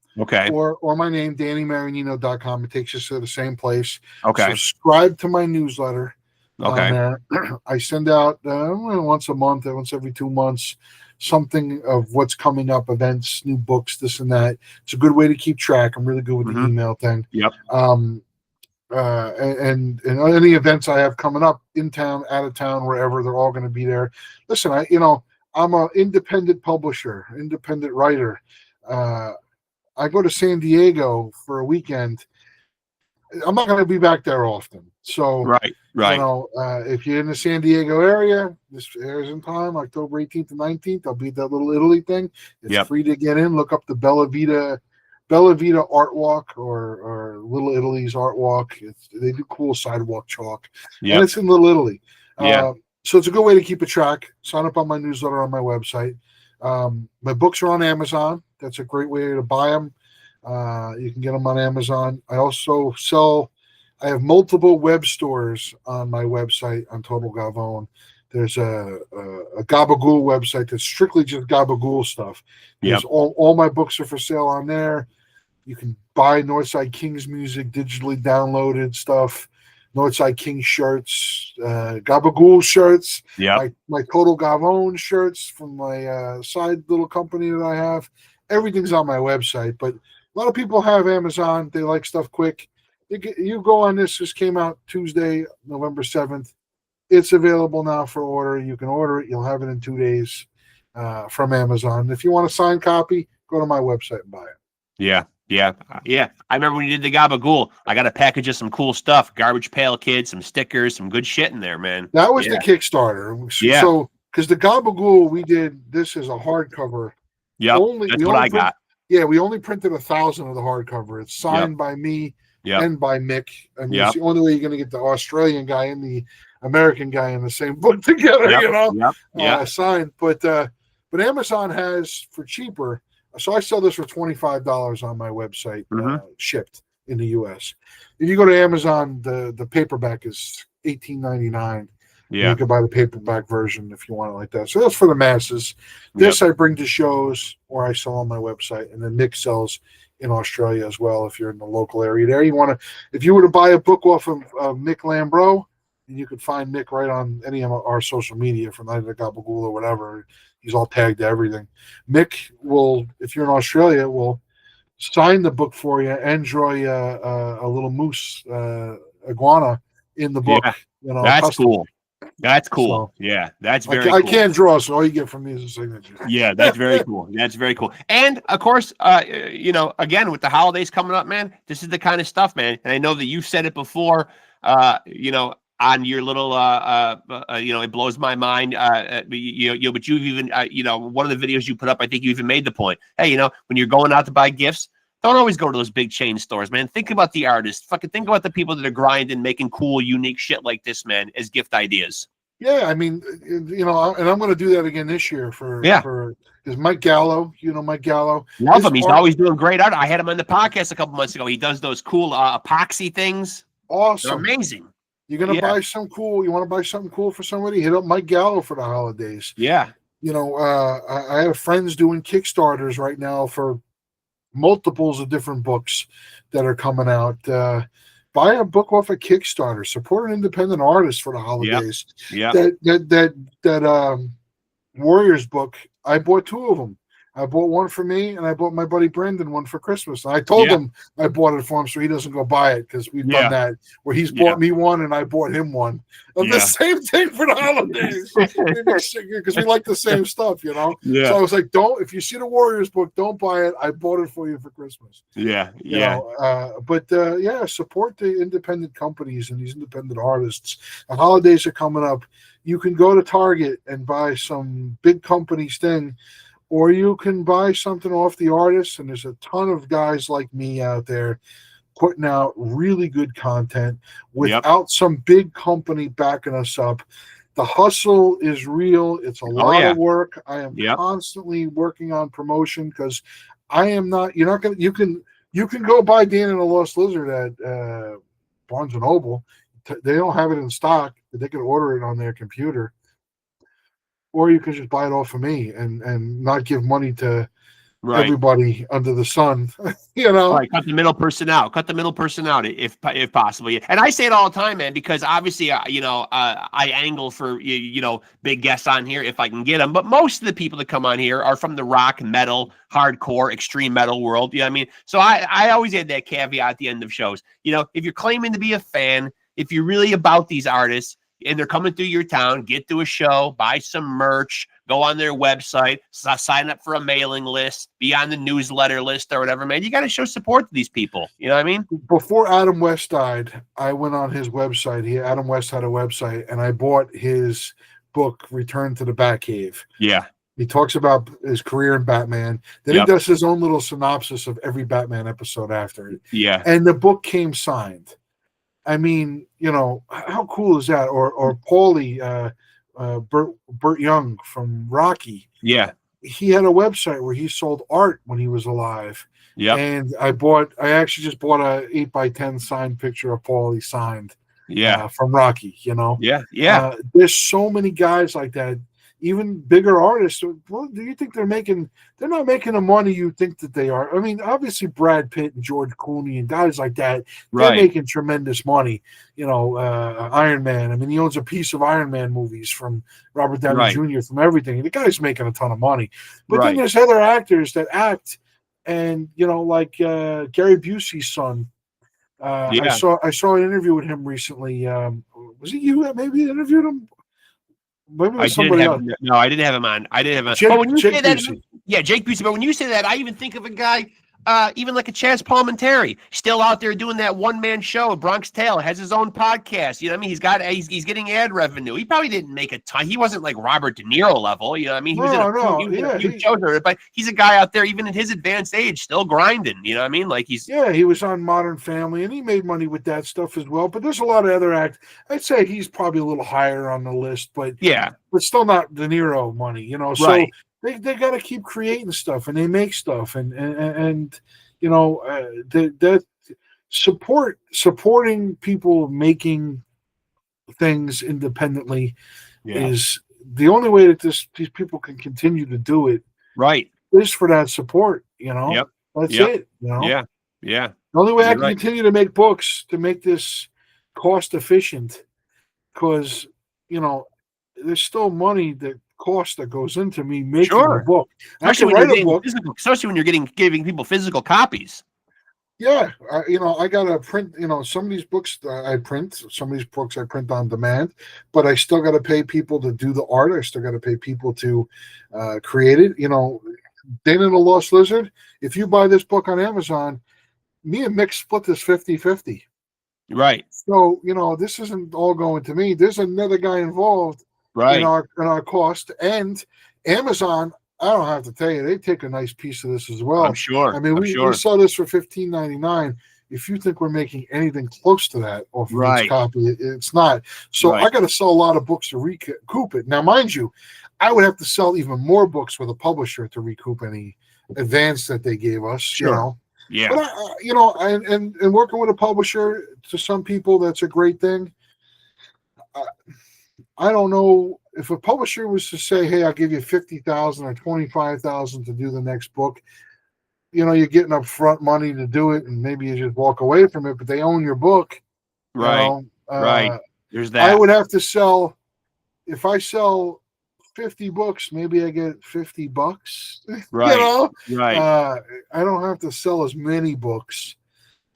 or my name, DannyMarianino.com. It takes you to the same place. Okay. Subscribe to my newsletter. Okay. There. I send out once a month, once every 2 months, something of what's coming up, events, new books, this and that. It's a good way to keep track. I'm really good with the email thing. Yep. And any events I have coming up in town, out of town, wherever, they're all going to be there. Listen, I'm an independent publisher, independent writer. I go to San Diego for a weekend. I'm not going to be back there often. So, right. If you're in the San Diego area, this airs in time, October 18th and 19th, I'll be at that little Italy thing. It's free to get in. Look up the Bella Vita Bella Vita Art Walk or Little Italy's Art Walk. They do cool sidewalk chalk, and it's in Little Italy. Yeah. So it's a good way to keep a track. Sign up on my newsletter on my website. My books are on Amazon. That's a great way to buy them. You can get them on Amazon. I also I have multiple web stores on my website on Total Gavone. There's a GabaGhoul website that's strictly just GabaGhoul stuff. There's all my books are for sale on there. You can buy Northside Kings music, digitally downloaded stuff, Northside Kings shirts, GabaGhoul shirts, my Total Gavone shirts from my side little company that I have. Everything's on my website, but a lot of people have Amazon. They like stuff quick. You go on this. This came out Tuesday, November 7th. It's available now for order. You can order it. You'll have it in 2 days from Amazon. If you want a signed copy, go to my website and buy it. Yeah. I remember when you did the GabaGhoul. I got a package of some cool stuff. Garbage Pail Kids, some stickers, some good shit in there, man. That was the Kickstarter. Yeah. So, because the GabaGhoul, we did this as a hardcover. Yeah, that's what I got. Yeah, we only printed 1,000 of the hardcover. It's signed by me and by Mick. I mean, it's the only way you're going to get the Australian guy and the American guy in the same book together, signed. But Amazon has for cheaper. So I sell this for $25 on my website, shipped in the U.S. If you go to Amazon, the paperback is $18.99. Yeah, you can buy the paperback version if you want it like that. So that's for the masses. This I bring to shows or I sell on my website, and then Mick sells in Australia as well. If you're in the local area there, if you were to buy a book off of Mick Lambro, you could find Mick right on any of our social media from either GabaGhoul or whatever. He's all tagged to everything. Mick will, if you're in Australia, will sign the book for you and draw you a little moose iguana in the book. Yeah. That's cool. That's cool. So, that's very cool. I can't draw, so all you get from me is a signature. Yeah, that's very cool. That's very cool. And of course, again, with the holidays coming up, man, this is the kind of stuff, man. And I know that you've said it before, on your little, it blows my mind. But you've even, one of the videos you put up, I think you even made the point. Hey, when you're going out to buy gifts, don't always go to those big chain stores, man. Think about the artists. Fucking think about the people that are grinding, making cool, unique shit like this, man, as gift ideas. Yeah, I mean, and I'm going to do that again this year because Mike Gallo, Mike Gallo. Love him. He's always doing great art. I had him on the podcast a couple months ago. He does those cool epoxy things. Awesome. They're amazing. You're going to buy some cool. You want to buy something cool for somebody? Hit up Mike Gallo for the holidays. Yeah. I have friends doing Kickstarters right now for multiples of different books that are coming out. Buy a book off a Kickstarter. Support an independent artist for the holidays. Yeah. That Warriors book, I bought 2 of them. I bought one for me, and I bought my buddy Brandon one for Christmas. And I told him I bought it for him so he doesn't go buy it, because we've done that, where he's bought me one and I bought him one. And the same thing for the holidays, because we like the same stuff, Yeah. So I was like, if you see the Warriors book, don't buy it. I bought it for you for Christmas. Support the independent companies and these independent artists. The holidays are coming up. You can go to Target and buy some big company's thing, or you can buy something off the artist, and there's a ton of guys like me out there putting out really good content without some big company backing us up. The hustle is real. It's a lot of work. I am constantly working on promotion, because I am not. You're not gonna. You can go buy Dan and the Lost Lizard at Barnes and Noble. They don't have it in stock, but they can order it on their computer. Or you can just buy it off of me and not give money to everybody under the sun, Right, cut the middle person out. Cut the middle person out if possible. And I say it all the time, man, because obviously, I angle for big guests on here if I can get them. But most of the people that come on here are from the rock, metal, hardcore, extreme metal world. You know what I mean? So I always add that caveat at the end of shows. If you're claiming to be a fan, if you're really about these artists, and they're coming through your town, get to a show, buy some merch, go on their website, sign up for a mailing list, be on the newsletter list or whatever, man. You got to show support to these people. You know what I mean? Before Adam West died, I went on his website. Adam West had a website, and I bought his book, Return to the Batcave. Yeah. He talks about his career in Batman. Then he does his own little synopsis of every Batman episode after it. Yeah. And the book came signed. I mean, you know, how cool is that? Or Paulie, Burt Young from Rocky. Yeah. He had a website where he sold art when he was alive. Yeah. And I actually just bought a 8x10 signed picture of Paulie signed. Yeah. From Rocky, you know. Yeah. Yeah. There's so many guys like that. Even bigger artists. Well, do you think they're not making the money you think that they are? I mean, obviously Brad Pitt and George Clooney and guys like that, they're making tremendous money. You know, Iron Man. I mean, he owns a piece of Iron Man movies from Robert Downey Jr. from everything. The guy's making a ton of money. But then there's other actors that act, and you know, like Gary Busey's son. I saw an interview with him recently. Was it you that maybe interviewed him? Maybe it was somebody else. No, I didn't have him on. I didn't have him on. Jake Busey. Yeah, Jake Busey. But when you say that, I even think of a guy, even like a Chaz Palminteri, still out there doing that one-man show, Bronx Tale, has his own podcast. You know what I mean? He's getting ad revenue. He probably didn't make a ton. He wasn't like Robert De Niro level. You know what I mean? He was in a huge show, but he's a guy out there, even at his advanced age, still grinding. You know what I mean? Like he was on Modern Family, and he made money with that stuff as well. But there's a lot of other acts. I'd say he's probably a little higher on the list, but still not De Niro money. You know, so. They got to keep creating stuff, and they make stuff, and you know that supporting people making things independently is the only way that these people can continue to do it. Right, is for that support. You know, that's it. You know, the only way I can continue to make books to make this cost efficient, because you know there's still money that. Cost that goes into me making a book. Especially when you're giving people physical copies. Yeah, I got to print. You know, some of these books I print. Some of these books I print on demand. But I still got to pay people to do the art. I still got to pay people to create it. You know, Dana the Lost Lizard. If you buy this book on Amazon, me and Mick split this 50-50. Right. So you know, this isn't all going to me. There's another guy involved. Right. In our cost, and Amazon, I don't have to tell you, they take a nice piece of this as well. I'm sure. I mean, we sell this for $15.99. If you think we're making anything close to that off of each copy, it's not. So I got to sell a lot of books to recoup it. Now, mind you, I would have to sell even more books with a publisher to recoup any advance that they gave us. Sure. You know. Yeah. But you know, and working with a publisher, to some people, that's a great thing. I don't know if a publisher was to say, "Hey, I'll give you $50,000 or $25,000 to do the next book." You know, you're getting upfront money to do it, and maybe you just walk away from it. But they own your book, right? You know? Right. There's that. I would have to sell. If I sell 50 books, maybe I get $50. Right. You know, right. I don't have to sell as many books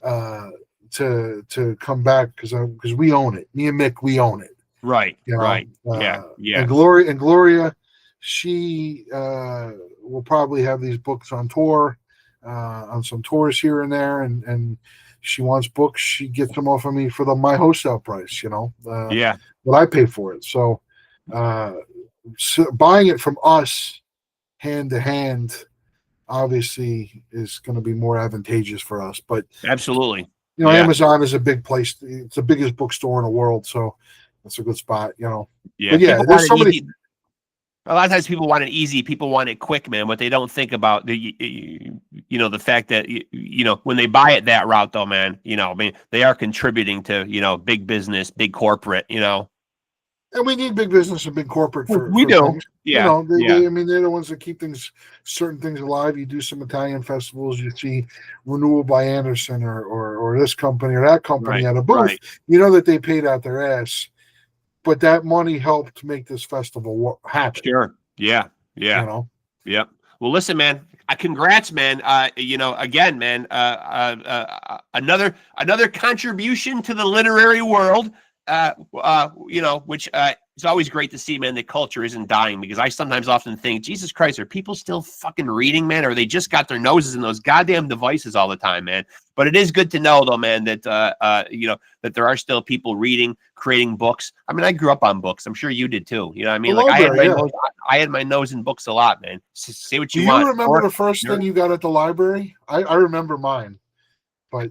to come back because we own it. Me and Mick, we own it. Right, you know? Right, yeah. And Gloria, she will probably have these books on tour, on some tours here and there, and she wants books. She gets them off of me for my wholesale price. You know, what I pay for it. So, buying it from us, hand to hand, obviously is going to be more advantageous for us. But absolutely, you know, Amazon is a big place. It's the biggest bookstore in the world, so. That's a good spot, you know. Yeah, there's somebody. A lot of times, people want it easy. People want it quick, man. But they don't think about the fact that when they buy it that route, though, man. You know, I mean, they are contributing to big business, big corporate. You know, and we need big business and big corporate for things. Yeah, you know, I mean, they're the ones that keep certain things alive. You do some Italian festivals, you see Renewal by Anderson or this company or that company at a booth. Right. You know that they paid out their ass. But that money helped make this festival happen. Sure. Yeah. Yeah. You know? Yep. Well, listen, man. Congrats, man. Again, man. Another contribution to the literary world. Which it's always great to see, man, that culture isn't dying, because I sometimes often think, Jesus Christ, are people still fucking reading, man? Or they just got their noses in those goddamn devices all the time, man? But it is good to know, though, man, that, that there are still people reading, creating books. I mean, I grew up on books. I'm sure you did too. You know what I mean? The Like library, I had my nose in books a lot, man. Say what you Do want. you remember the first thing you got at the library? I remember mine, but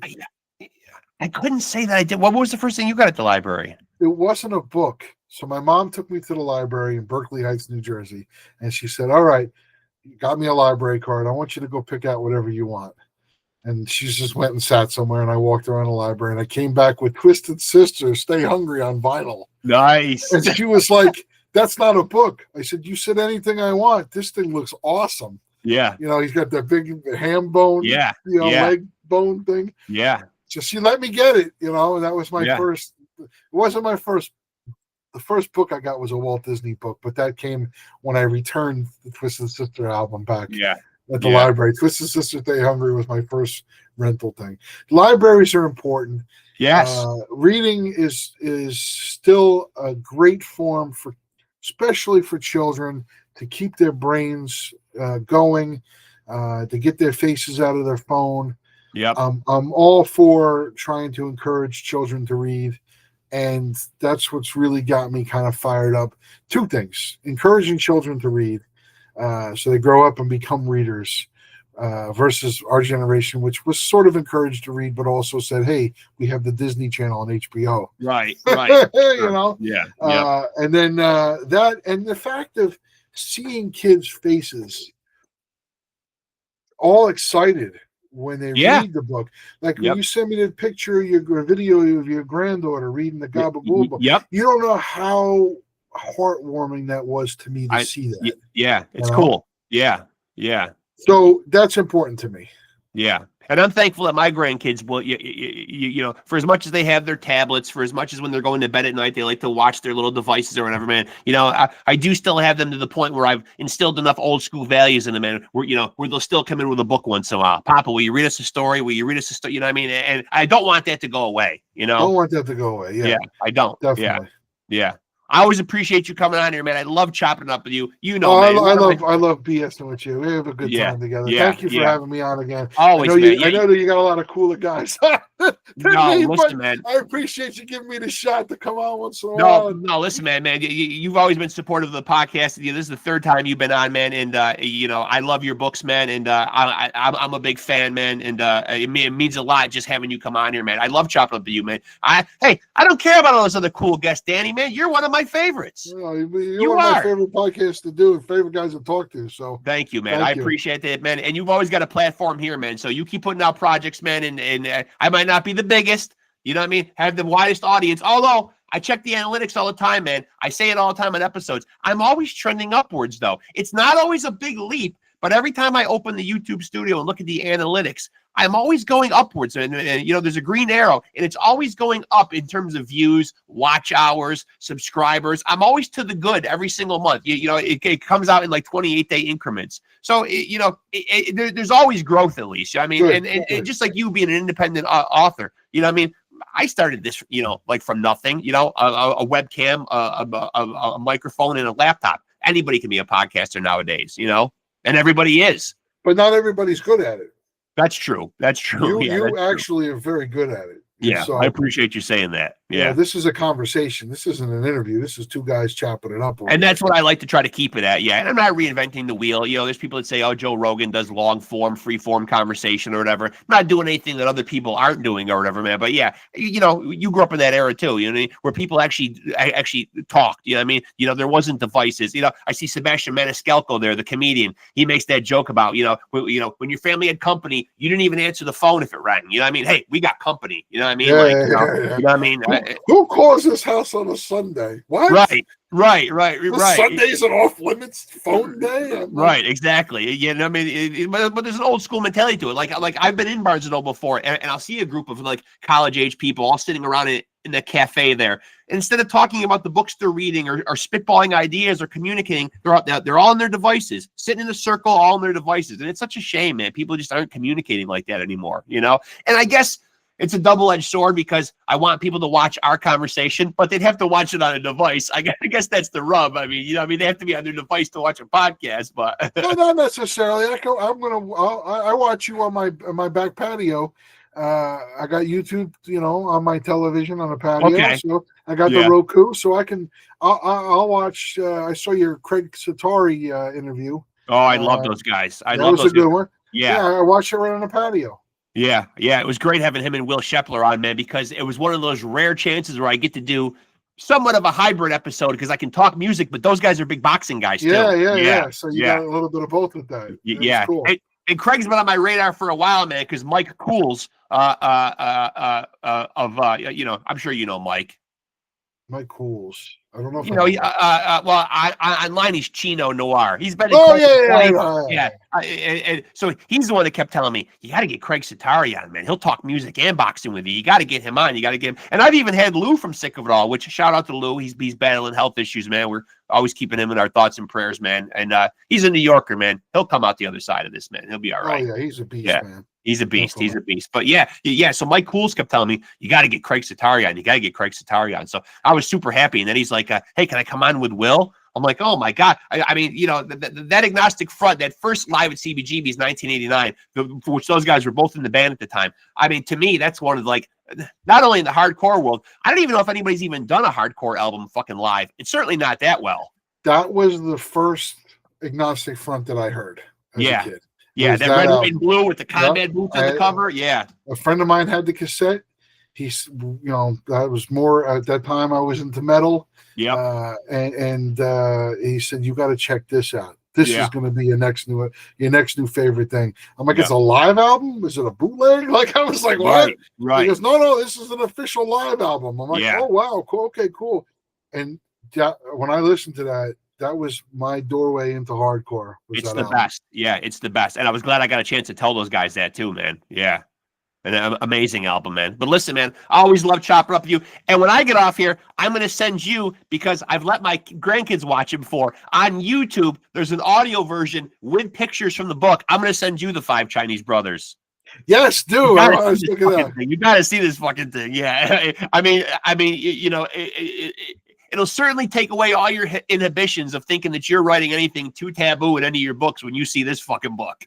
I couldn't say that I did. What was the first thing you got at the library? it wasn't a book. So my mom took me to the library in Berkeley Heights, New Jersey, and she said, all right, you got me a library card. I want you to go pick out whatever you want. And she just went and sat somewhere, and I walked around the library, and I came back with Twisted Sister, Stay Hungry on vinyl. Nice. And she was like, that's not a book. I said, you said anything I want. This thing looks awesome. Yeah. You know, he's got that big ham bone, leg bone thing. Yeah. So she let me get it, and that was my first. It wasn't my first. The first book I got was a Walt Disney book, but that came when I returned the Twisted Sister album back at the library. Twisted Sister Stay Hungry was my first rental thing. Libraries are important. Yes. Reading is still a great form especially for children, to keep their brains going, to get their faces out of their phone. Yep. I'm all for trying to encourage children to read. And that's what's really got me kind of fired up. Two things: encouraging children to read so they grow up and become readers, versus our generation, which was sort of encouraged to read, but also said, hey, we have the Disney Channel on HBO. Right. Yeah. And then that, and the fact of seeing kids' faces all excited when they read the book. Like when you send me the picture, your video of your granddaughter reading the GabaGhoul book, you don't know how heartwarming that was to me to see that. Yeah, it's cool. Yeah. So that's important to me. Yeah. And I'm thankful that my grandkids will, for as much as they have their tablets, for as much as when they're going to bed at night, they like to watch their little devices or whatever, man. I do still have them to the point where I've instilled enough old school values in them, man, where they'll still come in with a book once in a while. Papa, will you read us a story? Will you read us a story? You know what I mean? And I don't want that to go away, Don't want that to go away. Yeah, I don't. Definitely. Yeah. I always appreciate you coming on here, man. I love chopping it up with you. Man. I love BSing with you. We have a good time together. Thank you for having me on again. Always, I know that you got a lot of cooler guys. Listen, man. I appreciate you giving me the shot to come on once in a while. No, listen, man. You've always been supportive of the podcast. This is the third time you've been on, man. And I love your books, man. And I'm a big fan, man. And it means a lot just having you come on here, man. I love chopping up with you, man. I don't care about all those other cool guests, Danny, man. You're one of my favorites. You're one of my favorite podcasts to do and favorite guys to talk to. So thank you, man. I appreciate that, man. And you've always got a platform here, man. So you keep putting out projects, man. And I might not be the biggest, you know what I mean? Have the widest audience. Although I check the analytics all the time, man. I say it all the time on episodes. I'm always trending upwards, though. It's not always a big leap, but every time I open the YouTube studio and look at the analytics, I'm always going upwards. And there's a green arrow, and it's always going up in terms of views, watch hours, subscribers. I'm always to the good every single month. It comes out in like 28-day increments. So, there's always growth, at least. I mean, and just like you being an independent author, I mean, I started this, like from nothing, a webcam, a microphone, and a laptop. Anybody can be a podcaster nowadays, and everybody is. But not everybody's good at it. That's true. You actually are very good at it. Yeah, so, I appreciate you saying that. Yeah, this is a conversation. This isn't an interview. This is two guys chopping it up. And that's what I like to try to keep it at. Yeah, and I'm not reinventing the wheel. There's people that say, oh, Joe Rogan does long form, free form conversation or whatever. I'm not doing anything that other people aren't doing or whatever, man. But yeah, you grew up in that era too, where people actually talked. You know what I mean? There wasn't devices. I see Sebastian Maniscalco there, the comedian. He makes that joke about, when your family had company, you didn't even answer the phone if it rang. You know what I mean? Hey, we got company. You know what I mean? You know what I mean? Who calls this house on a Sunday? What? Right. Sunday's an off limits phone day. Right, exactly. I mean, but there's an old school mentality to it. Like I've been in Barnes and Noble before, and I'll see a group of like college age people all sitting around in the cafe there. Instead of talking about the books they're reading or spitballing ideas or communicating, they're all on their devices, sitting in a circle, all on their devices. And it's such a shame, man. People just aren't communicating like that anymore, And I guess it's a double-edged sword because I want people to watch our conversation, but they'd have to watch it on a device. I guess that's the rub. I mean, they have to be on their device to watch a podcast, but no, not necessarily. I watch you on my back patio. I got YouTube, on my television on the patio. Okay. So I got the Roku, so I'll watch. I saw your Craig Satari interview. Oh, I love those guys. That was a good one. Yeah, I watched it right on the patio. Yeah, it was great having him and Will Shepler on, man, because it was one of those rare chances where I get to do somewhat of a hybrid episode because I can talk music, but those guys are big boxing guys too. Yeah. So you got a little bit of both with that. Yeah. Cool. And Craig's been on my radar for a while, man, because Mike Cools, I'm sure you know Mike. Mike Cools. I don't know if online he's Chino Noir. He's been. And so he's the one that kept telling me, you got to get Craig Satari on, man. He'll talk music and boxing with you. You got to get him on. You got to get him. And I've even had Lou from Sick of It All, which shout out to Lou. He's battling health issues, man. We're always keeping him in our thoughts and prayers, man. And he's a New Yorker, man. He'll come out the other side of this, man. He'll be all right. Oh yeah, he's a beast, man. He's a beast. He's a beast. But yeah. So Mike Cools kept telling me, you got to get Craig Satari on. You got to get Craig Satari on. So I was super happy. And then he's like, hey, can I come on with Will? I'm like, oh my God. I mean, that Agnostic Front, that first live at CBGB's 1989, for which those guys were both in the band at the time. I mean, to me, that's one of not only in the hardcore world, I don't even know if anybody's even done a hardcore album fucking live. It's certainly not that well. That was the first Agnostic Front that I heard as a kid. Yeah, that red, white, and blue with the combat boots on the cover. Yeah. A friend of mine had the cassette. He's, that was more at that time. I was into metal. Yeah. And he said, you got to check this out. This is going to be your next new favorite thing. I'm like, it's a live album? Is it a bootleg? Like, I was like, what? Right. He goes, no, this is an official live album. I'm like, oh, wow. Cool. Okay, cool. And when I listened to that, that was my doorway into hardcore. It's the best. Yeah, it's the best. And I was glad I got a chance to tell those guys that too, man. Yeah. An amazing album, man. But listen, man, I always love chopping up with you. And when I get off here, I'm going to send you, because I've let my grandkids watch it before, on YouTube, there's an audio version with pictures from the book. I'm going to send you the 5 Chinese Brothers. Yes, do. You got to see this fucking thing. Yeah. I mean, it'll certainly take away all your inhibitions of thinking that you're writing anything too taboo in any of your books when you see this fucking book.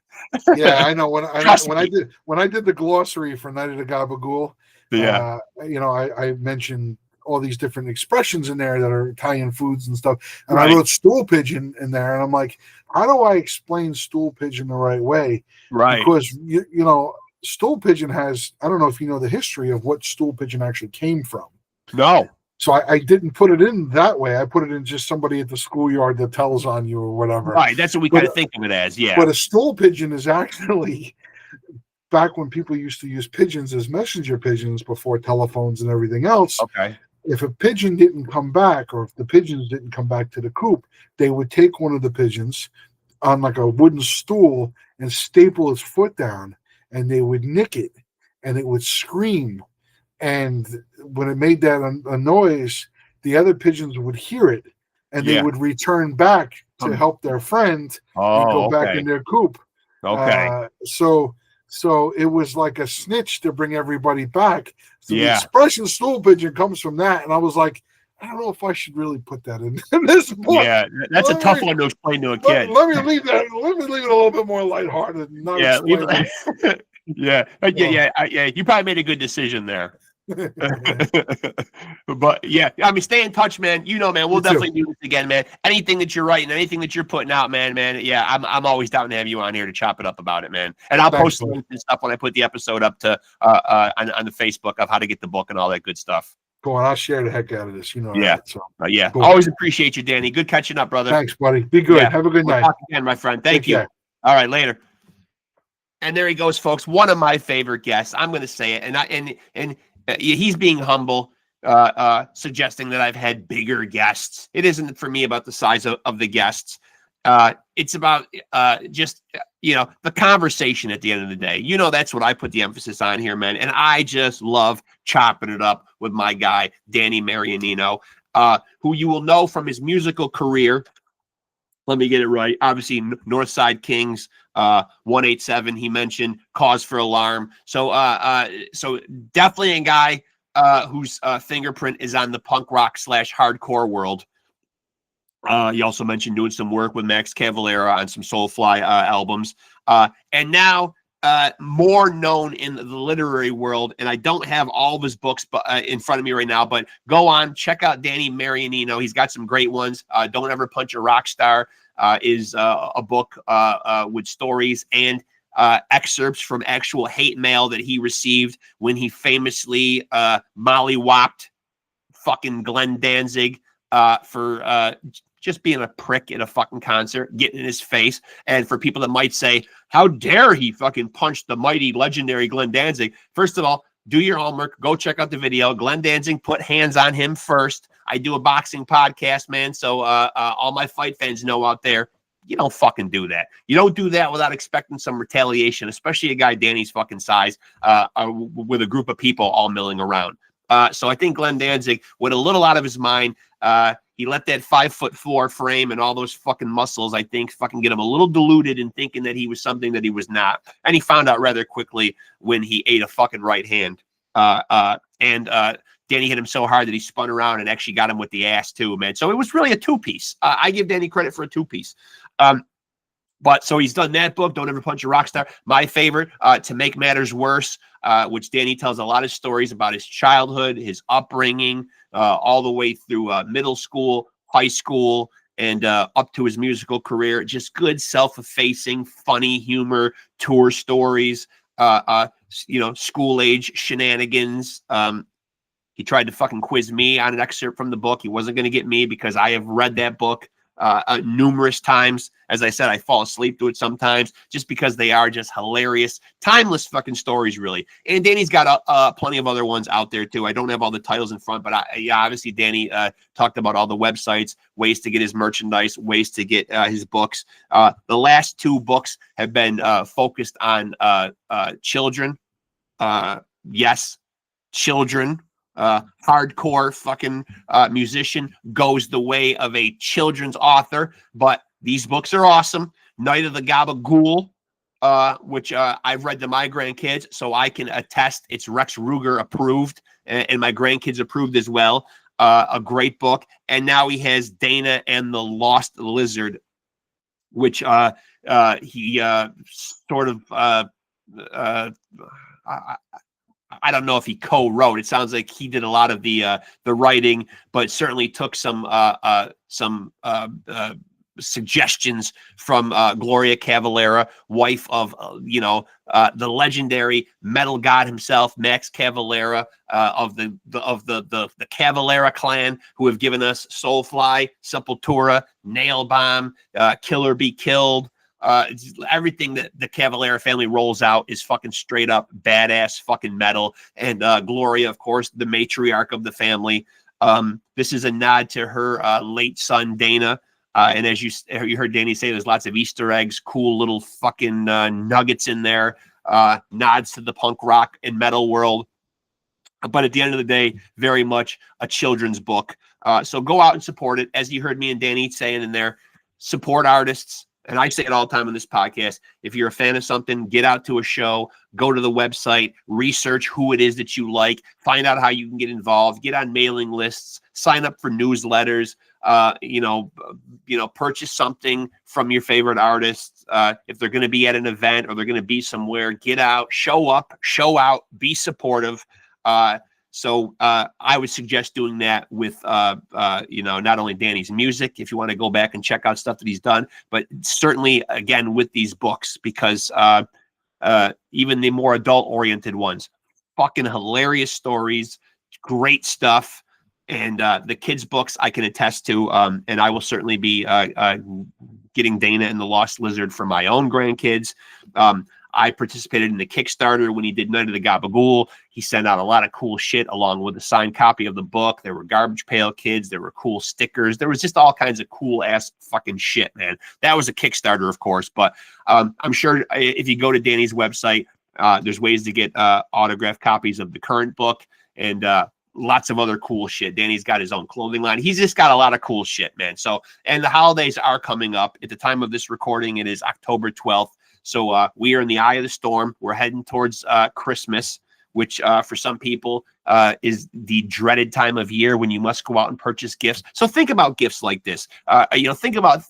Yeah, I know. When I did the glossary for Night of the GabaGhoul, I mentioned all these different expressions in there that are Italian foods and stuff, and I wrote stool pigeon in there, and I'm like, how do I explain stool pigeon the right way? Right. Because stool pigeon has, I don't know if you know the history of what stool pigeon actually came from. No. So I didn't put it in that way. I put it in just somebody at the schoolyard that tells on you or whatever. Right. That's what we kind of think of it as. Yeah. But a stool pigeon is actually back when people used to use pigeons as messenger pigeons before telephones and everything else. Okay. If a pigeon didn't come back, or if the pigeons didn't come back to the coop, they would take one of the pigeons on like a wooden stool and staple its foot down, and they would nick it, and it would scream. And when it made that a noise, the other pigeons would hear it, and they would return back to help their friend and go back in their coop. Okay. So it was like a snitch to bring everybody back. So the expression stool pigeon comes from that. And I was like, I don't know if I should really put that in this book. Yeah, that's a tough one to explain to a kid. Let me leave it a little bit more lighthearted. And not yeah. You probably made a good decision there. But yeah, I mean, stay in touch, man. Man, we'll definitely do this again, man. Anything that you're writing, anything that you're putting out, man. Yeah, I'm always down to have you on here to chop it up about it, man. And I'll post links and stuff when I put the episode up to on the Facebook of how to get the book and all that good stuff. Go on, I'll share the heck out of this. Yeah, that, so. Cool. Always appreciate you, Danny. Good catching up, brother. Thanks, buddy. Be good. Have a good night. Talk again, my friend. Thank you. All right, later. And there he goes, folks. One of my favorite guests. I'm going to say it, and he's being humble, suggesting that I've had bigger guests. It isn't for me about the size of the guests. It's about just the conversation at the end of the day. That's what I put the emphasis on here, man. And I just love chopping it up with my guy, Danny Marianino, who you will know from his musical career Let me get it right. Obviously, Northside Kings, 187. He mentioned Cause for Alarm. So, so definitely a guy whose fingerprint is on the punk rock / hardcore world. He also mentioned doing some work with Max Cavalera on some Soulfly albums. And now more known in the literary world, and I don't have all of his books in front of me right now, but go on, check out Danny Marianino. He's got some great ones. Don't Ever Punch a Rock Star is a book with stories and excerpts from actual hate mail that he received when he famously mollywopped fucking Glenn Danzig for just being a prick at a fucking concert, getting in his face. And for people that might say, how dare he fucking punch the mighty, legendary Glenn Danzig? First of all, do your homework. Go check out the video. Glenn Danzig put hands on him first. I do a boxing podcast, man. So all my fight fans know out there, you don't fucking do that. You don't do that without expecting some retaliation, especially a guy Danny's fucking size with a group of people all milling around. So I think Glenn Danzig went a little out of his mind. He let that 5'4" frame and all those fucking muscles, I think, fucking get him a little diluted in thinking that he was something that he was not. And he found out rather quickly when he ate a fucking right hand. Danny hit him so hard that he spun around and actually got him with the ass too, man. So it was really a two-piece. I give Danny credit for a two-piece. But so he's done that book, Don't Ever Punch a Rock Star. My favorite, To Make Matters Worse, which Danny tells a lot of stories about his childhood, his upbringing, all the way through middle school, high school, and up to his musical career. Just good self-effacing, funny humor, tour stories, school-age shenanigans. He tried to fucking quiz me on an excerpt from the book. He wasn't going to get me because I have read that book numerous times. As I said, I fall asleep to it sometimes just because they are just hilarious, timeless fucking stories, really. And Danny's got plenty of other ones out there too. I don't have all the titles in front, but obviously Danny talked about all the websites, ways to get his merchandise, ways to get his books. The last two books have been focused on children. Yes, children. Hardcore fucking musician goes the way of a children's author, but these books are awesome. Night of the GabaGhoul, which I've read to my grandkids, so I can attest it's Rexx Ruger approved, and my grandkids approved as well. A great book. And now he has Dana and the Lost Lizard, which he sort of I don't know if he co-wrote. It sounds like he did a lot of the writing, but certainly took some suggestions from Gloria Cavalera, wife of the legendary metal god himself, Max Cavalera, of the Cavalera clan, who have given us Soulfly, Sepultura, Nail Bomb, Killer Be Killed. Everything that the Cavalera family rolls out is fucking straight up badass fucking metal. And Gloria, of course, the matriarch of the family. This is a nod to her late son, Dana. And as you heard Danny say, there's lots of Easter eggs, cool little fucking nuggets in there, nods to the punk rock and metal world. But at the end of the day, very much a children's book. So go out and support it. As you heard me and Danny saying in there, support artists. And I say it all the time on this podcast. If you're a fan of something, get out to a show, go to the website, research who it is that you like, find out how you can get involved, get on mailing lists, sign up for newsletters, purchase something from your favorite artists. If they're going to be at an event or they're going to be somewhere, get out, show up, show out, be supportive. So I would suggest doing that with, not only Danny's music, if you want to go back and check out stuff that he's done, but certainly, again, with these books, because even the more adult-oriented ones, fucking hilarious stories, great stuff. And the kids' books I can attest to, and I will certainly be getting Dana and the Lost Lizard for my own grandkids. I participated in the Kickstarter when he did Night of the GabaGhoul. He sent out a lot of cool shit along with a signed copy of the book. There were Garbage Pail Kids. There were cool stickers. There was just all kinds of cool ass fucking shit, man. That was a Kickstarter, of course, but I'm sure if you go to Danny's website, there's ways to get autographed copies of the current book. And lots of other cool shit. Danny's got his own clothing line. He's just got a lot of cool shit, man. So, and the holidays are coming up. At the time of this recording, it is October 12th. So we are in the eye of the storm. We're heading towards Christmas, which for some people is the dreaded time of year when you must go out and purchase gifts. So think about gifts like this. Think about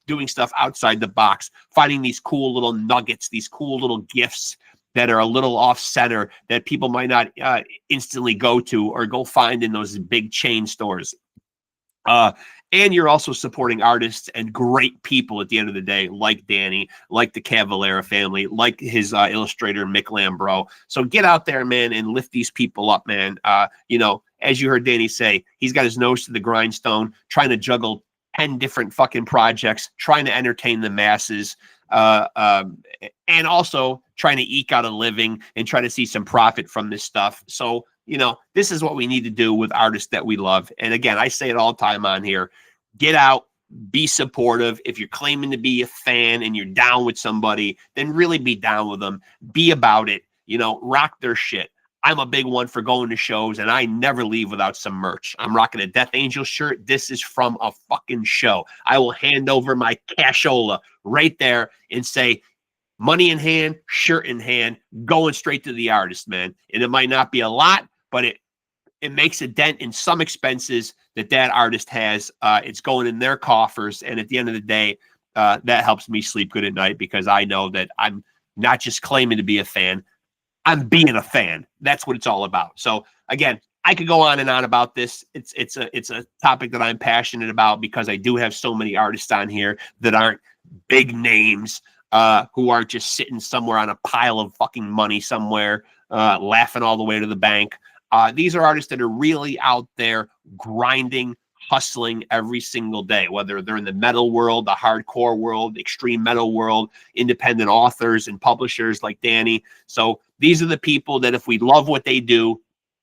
doing stuff outside the box, finding these cool little nuggets, these cool little gifts that are a little off center that people might not instantly go to or go find in those big chain stores. And you're also supporting artists and great people at the end of the day, like Danny, like the Cavalera family, like his illustrator, Mick Lambro. So get out there, man, and lift these people up, man. As you heard Danny say, he's got his nose to the grindstone, trying to juggle 10 different fucking projects, trying to entertain the masses, and also trying to eke out a living and try to see some profit from this stuff. So, this is what we need to do with artists that we love. And again, I say it all the time on here. Get out, be supportive. If you're claiming to be a fan and you're down with somebody, then really be down with them. Be about it. Rock their shit. I'm a big one for going to shows, and I never leave without some merch. I'm rocking a Death Angel shirt. This is from a fucking show. I will hand over my cashola right there and say, money in hand, shirt in hand, going straight to the artist, man. And it might not be a lot, but it makes a dent in some expenses that artist has. It's going in their coffers. And at the end of the day, that helps me sleep good at night, because I know that I'm not just claiming to be a fan. I'm being a fan. That's what it's all about. So again, I could go on and on about this. It's a topic that I'm passionate about, because I do have so many artists on here that aren't big names, who are just sitting somewhere on a pile of fucking money somewhere, laughing all the way to the bank. These are artists that are really out there grinding, hustling every single day, whether they're in the metal world, the hardcore world, extreme metal world, independent authors and publishers like Danny. So these are the people that, if we love what they do,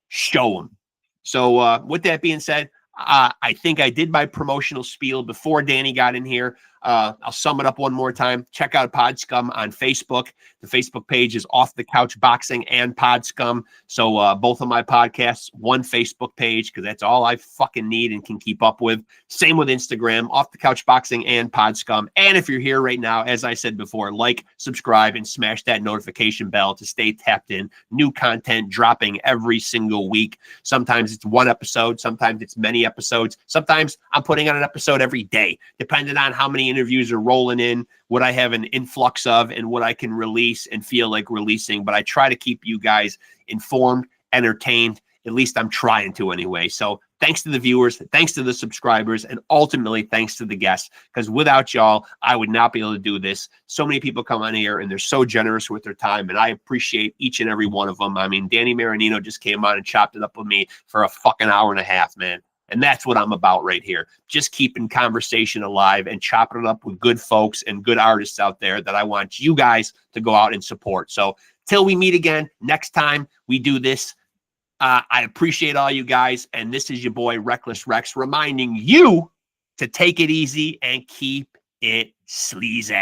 show them. So with that being said, I think I did my promotional spiel before Danny got in here. I'll sum it up one more time. Check out PodScum on Facebook. The Facebook page is Off the Couch Boxing and PodScum. So both of my podcasts, one Facebook page, because that's all I fucking need and can keep up with. Same with Instagram, Off the Couch Boxing and PodScum. And if you're here right now, as I said before, like, subscribe, and smash that notification bell to stay tapped in. New content dropping every single week. Sometimes it's one episode. Sometimes it's many episodes. Sometimes I'm putting on an episode every day, depending on how many interviews are rolling in, what I have an influx of, and what I can release and feel like releasing. But I try to keep you guys informed, entertained. At least I'm trying to anyway. So thanks to the viewers, thanks to the subscribers, and ultimately thanks to the guests, because without y'all, I would not be able to do this. So many people come on here and they're so generous with their time, and I appreciate each and every one of them. I mean, Danny Marinino just came on and chopped it up with me for a fucking hour and a half, man. And that's what I'm about right here. Just keeping conversation alive and chopping it up with good folks and good artists out there that I want you guys to go out and support. So till we meet again, next time we do this, I appreciate all you guys. And this is your boy, Reckless Rex, reminding you to take it easy and keep it sleazy.